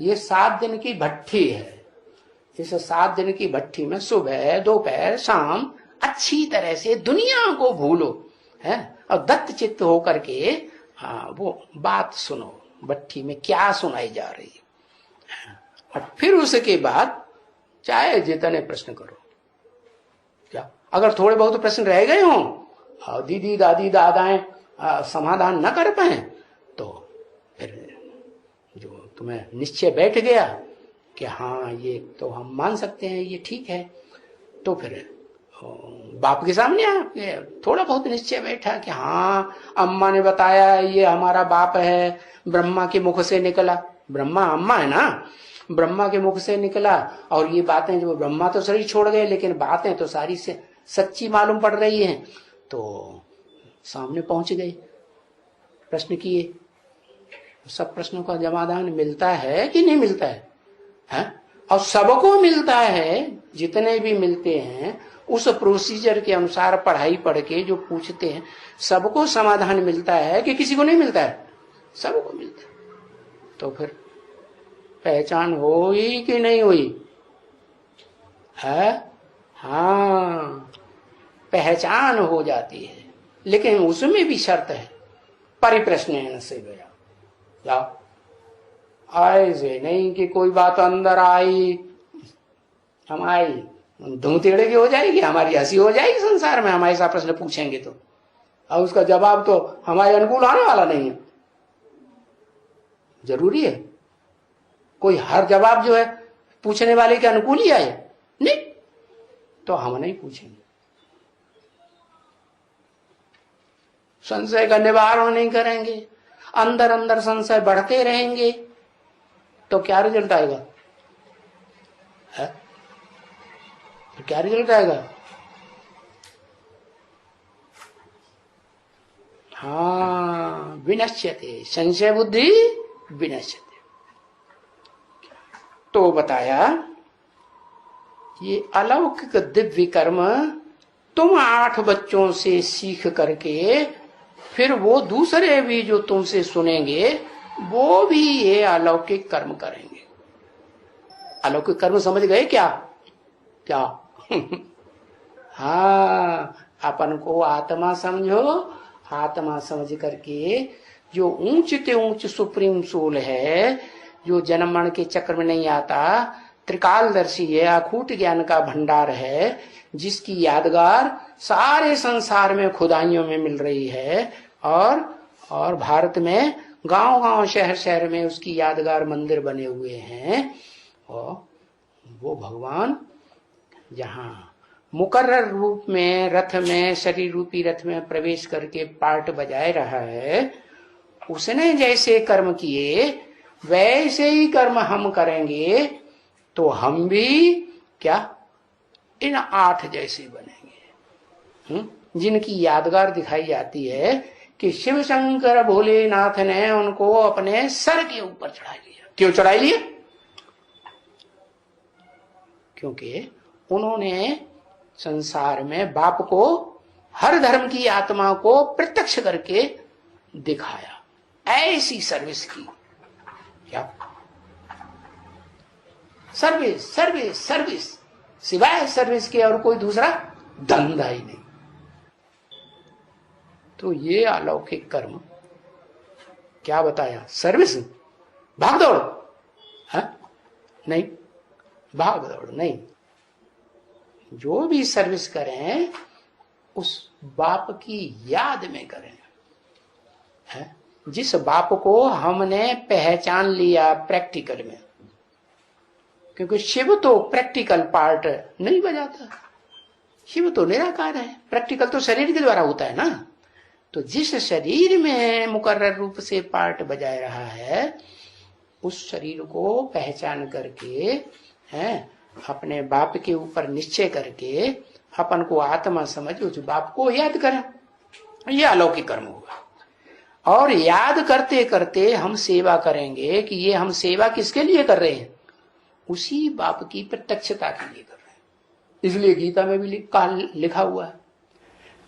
ये 7 दिन की भट्ठी है। इस 7 दिन की भट्ठी में सुबह, दोपहर, शाम अच्छी तरह से दुनिया को भूलो, है, और दत्त चित्त होकर के वो बात सुनो, भट्ठी में क्या सुनाई जा रही है, और फिर उसके बाद चाहे जितने प्रश्न करो। क्या? अगर थोड़े बहुत प्रश्न रह गए हों, दीदी दादी दादाएं समाधान न कर पाए, तो फिर जो तुम्हें निश्चय बैठ गया कि हाँ ये तो हम मान सकते हैं, ये ठीक है, तो फिर बाप के सामने आके थोड़ा बहुत निश्चय बैठा कि हाँ अम्मा ने बताया ये हमारा बाप है, ब्रह्मा के मुख से निकला। ब्रह्मा अम्मा है ना, ब्रह्मा के मुख से निकला, और ये बातें जो ब्रह्मा तो शरीर छोड़ गए लेकिन बातें तो सारी से सच्ची मालूम पड़ रही हैं। तो सामने पहुंच गए, प्रश्न किए, सब प्रश्नों का समाधान मिलता है कि नहीं मिलता है? और सबको मिलता है, जितने भी मिलते हैं उस प्रोसीजर के अनुसार पढ़ाई पढ़ के जो पूछते हैं सबको समाधान मिलता है कि किसी को नहीं मिलता है? सबको मिलता है। तो फिर पहचान हुई कि नहीं हुई है? हाँ, पहचान हो जाती है। लेकिन उसमें भी शर्त है, परिप्रश्न से गया जाओ, ऐसे नहीं कि कोई बात अंदर आई हमारी धूम टेढ़े की हो जाएगी, हमारी हंसी हो जाएगी संसार में, हम ऐसा प्रश्न पूछेंगे तो, और उसका जवाब तो हमारे अनुकूल आने वाला नहीं है। जरूरी है कोई हर जवाब जो है पूछने वाले के अनुकूल ही आए? नहीं, तो हम नहीं पूछेंगे। संशय का निवारण नहीं करेंगे, अंदर अंदर संशय बढ़ते रहेंगे, तो क्या रिजल्ट आएगा? है? तो क्या रिजल्ट आएगा? हाँ, विनश्यते, संशय बुद्धि विनश्यते। तो बताया ये अलौकिक दिव्य कर्म तुम 8 बच्चों से सीख करके फिर वो दूसरे भी जो तुमसे सुनेंगे वो भी ये अलौकिक कर्म करेंगे। अलौकिक कर्म समझ गए क्या? क्या? हाँ, अपन को आत्मा समझो, आत्मा समझ करके जो ऊंच से ऊंच सुप्रीम सोल है, जो जन्म मरण के चक्र में नहीं आता, त्रिकालदर्शी है, अखूट ज्ञान का भंडार है, जिसकी यादगार सारे संसार में खुदाइयों में मिल रही है, और भारत में गांव गांव शहर शहर में उसकी यादगार मंदिर बने हुए हैं। और वो भगवान जहां मुकर्रर रूप में रथ में, शरीर रूपी रथ में प्रवेश करके पार्ट बजाए रहा है, उसने जैसे कर्म किए वैसे ही कर्म हम करेंगे तो हम भी क्या इन 8 जैसे बनेंगे, जिनकी यादगार दिखाई जाती है कि शिव शंकर भोलेनाथ ने उनको अपने सर के ऊपर चढ़ा लिया। क्यों चढ़ा लिया? क्योंकि उन्होंने संसार में बाप को, हर धर्म की आत्मा को प्रत्यक्ष करके दिखाया। ऐसी सर्विस की, क्या सर्विस सर्विस सर्विस, सिवाय सर्विस के और कोई दूसरा धंधा ही नहीं। तो ये अलौकिक कर्म क्या बताया? सर्विस, भाग दौड़ है? नहीं, भाग दौड़ नहीं। जो भी सर्विस करें उस बाप की याद में करें, है? जिस बाप को हमने पहचान लिया प्रैक्टिकल में, क्योंकि शिव तो प्रैक्टिकल पार्ट नहीं बजाता, शिव तो निराकार है, प्रैक्टिकल तो शरीर के द्वारा होता है ना। तो जिस शरीर में मुकर्रर रूप से पार्ट बजा रहा है, उस शरीर को पहचान करके, हैं, अपने बाप के ऊपर निश्चय करके अपन को आत्मा समझ उस बाप को याद करें, यह अलौकिक कर्म होगा। और याद करते करते हम सेवा करेंगे कि ये हम सेवा किसके लिए कर रहे हैं? उसी बाप की प्रत्यक्षता के लिए कर रहे हैं। इसलिए गीता में भी लिखा हुआ है,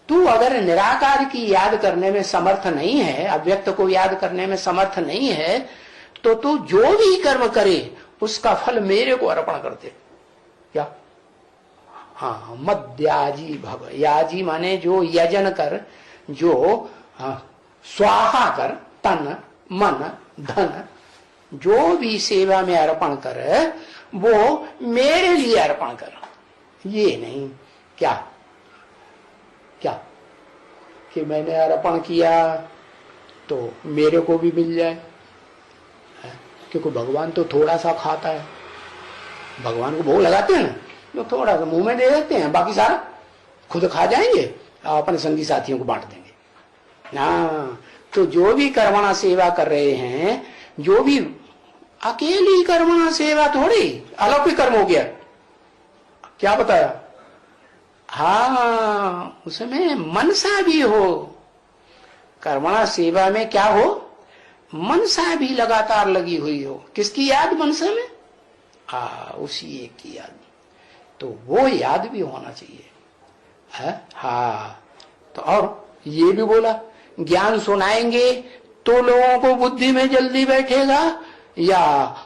तू अगर निराकार की याद करने में समर्थ नहीं है, अव्यक्त को याद करने में समर्थ नहीं है, तो तू जो भी कर्म करे उसका फल मेरे को अर्पण कर दे। क्या? हाँ, मद्याजी भव। याजी माने जो यजन कर, जो स्वाहा कर, तन मन धन जो भी सेवा में अर्पण कर वो मेरे लिए अर्पण कर। ये नहीं क्या क्या कि मैंने अर्पण किया तो मेरे को भी मिल जाए, क्योंकि भगवान तो थोड़ा सा खाता है। भगवान को भोग लगाते हैं ना, तो थोड़ा सा मुंह में दे देते हैं, बाकी सारा खुद खा जाएंगे और अपने संगी साथियों को बांट देंगे। हाँ, तो जो भी कर्मणा सेवा कर रहे हैं, जो भी अकेली कर्मणा सेवा थोड़ी अलौकिक कर्म हो गया। क्या बताया? हाँ, उसमें मनसा भी हो। कर्मणा सेवा में क्या हो? मनसा भी लगातार लगी हुई हो। किसकी याद मनसा में? उसी एक की याद। तो वो याद भी होना चाहिए है। हाँ, तो और ये भी बोला ज्ञान सुनाएंगे तो लोगों को बुद्धि में जल्दी बैठेगा, या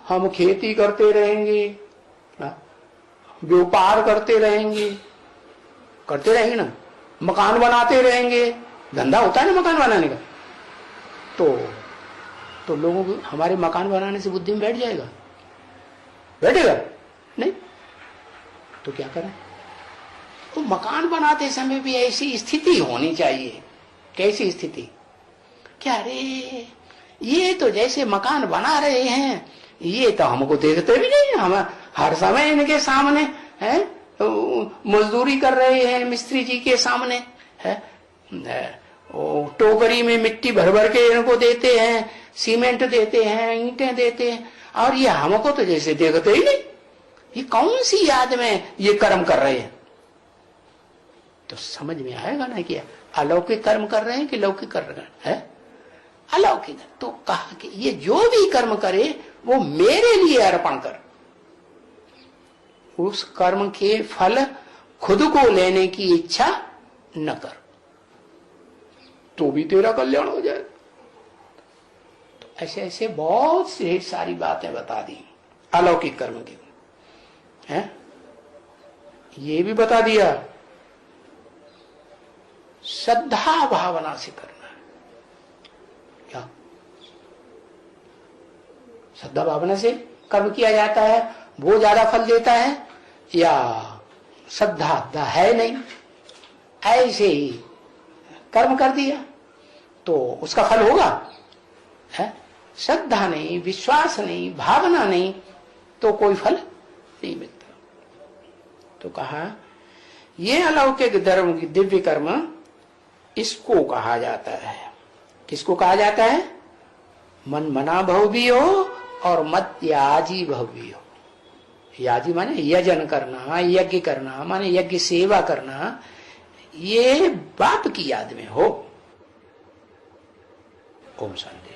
हम खेती करते रहेंगे, व्यापार करते रहेंगे ना, मकान बनाते रहेंगे, धंधा होता है ना मकान बनाने का, तो लोगों को हमारे मकान बनाने से बुद्धि में बैठ जाएगा? बैठेगा नहीं? तो क्या करें? तो मकान बनाते समय भी ऐसी स्थिति होनी चाहिए। कैसी स्थिति? क्या अरे ये तो जैसे मकान बना रहे हैं, ये तो हमको देखते भी नहीं, हम हर समय इनके सामने है, मजदूरी कर रहे हैं मिस्त्री जी के सामने है, टोकरी में मिट्टी भर भर के इनको देते हैं, सीमेंट देते हैं, ईंटें देते हैं, और ये हमको तो जैसे देखते ही नहीं। ये कौन सी याद में ये कर्म कर रहे हैं? तो समझ में आएगा ना कि अलौकिक कर्म कर रहे हैं कि लौकिक कर रहे हैं? अलौकिक। तो कहा कि ये जो भी कर्म करे वो मेरे लिए अर्पण कर, उस कर्म के फल खुद को लेने की इच्छा न कर, तो भी तेरा कल्याण हो जाए। तो ऐसे ऐसे बहुत सी सारी बातें बता दी अलौकिक कर्म की है। ये भी बता दिया श्रद्धा भावना से करना है। क्या श्रद्धा भावना से कर्म किया जाता है वो ज्यादा फल देता है, या श्रद्धा है नहीं ऐसे ही कर्म कर दिया तो उसका फल होगा? है श्रद्धा नहीं, विश्वास नहीं, भावना नहीं, तो कोई फल नहीं मिलता। तो कहा ये अलौकिक धर्म की दिव्य कर्म, इसको कहा जाता है। किसको कहा जाता है? मन मना भव भी हो और मत याजी भव भी हो। याजी माने यजन करना, यज्ञ करना माने यज्ञ सेवा करना, ये बाप की याद में हो। ओम शांति।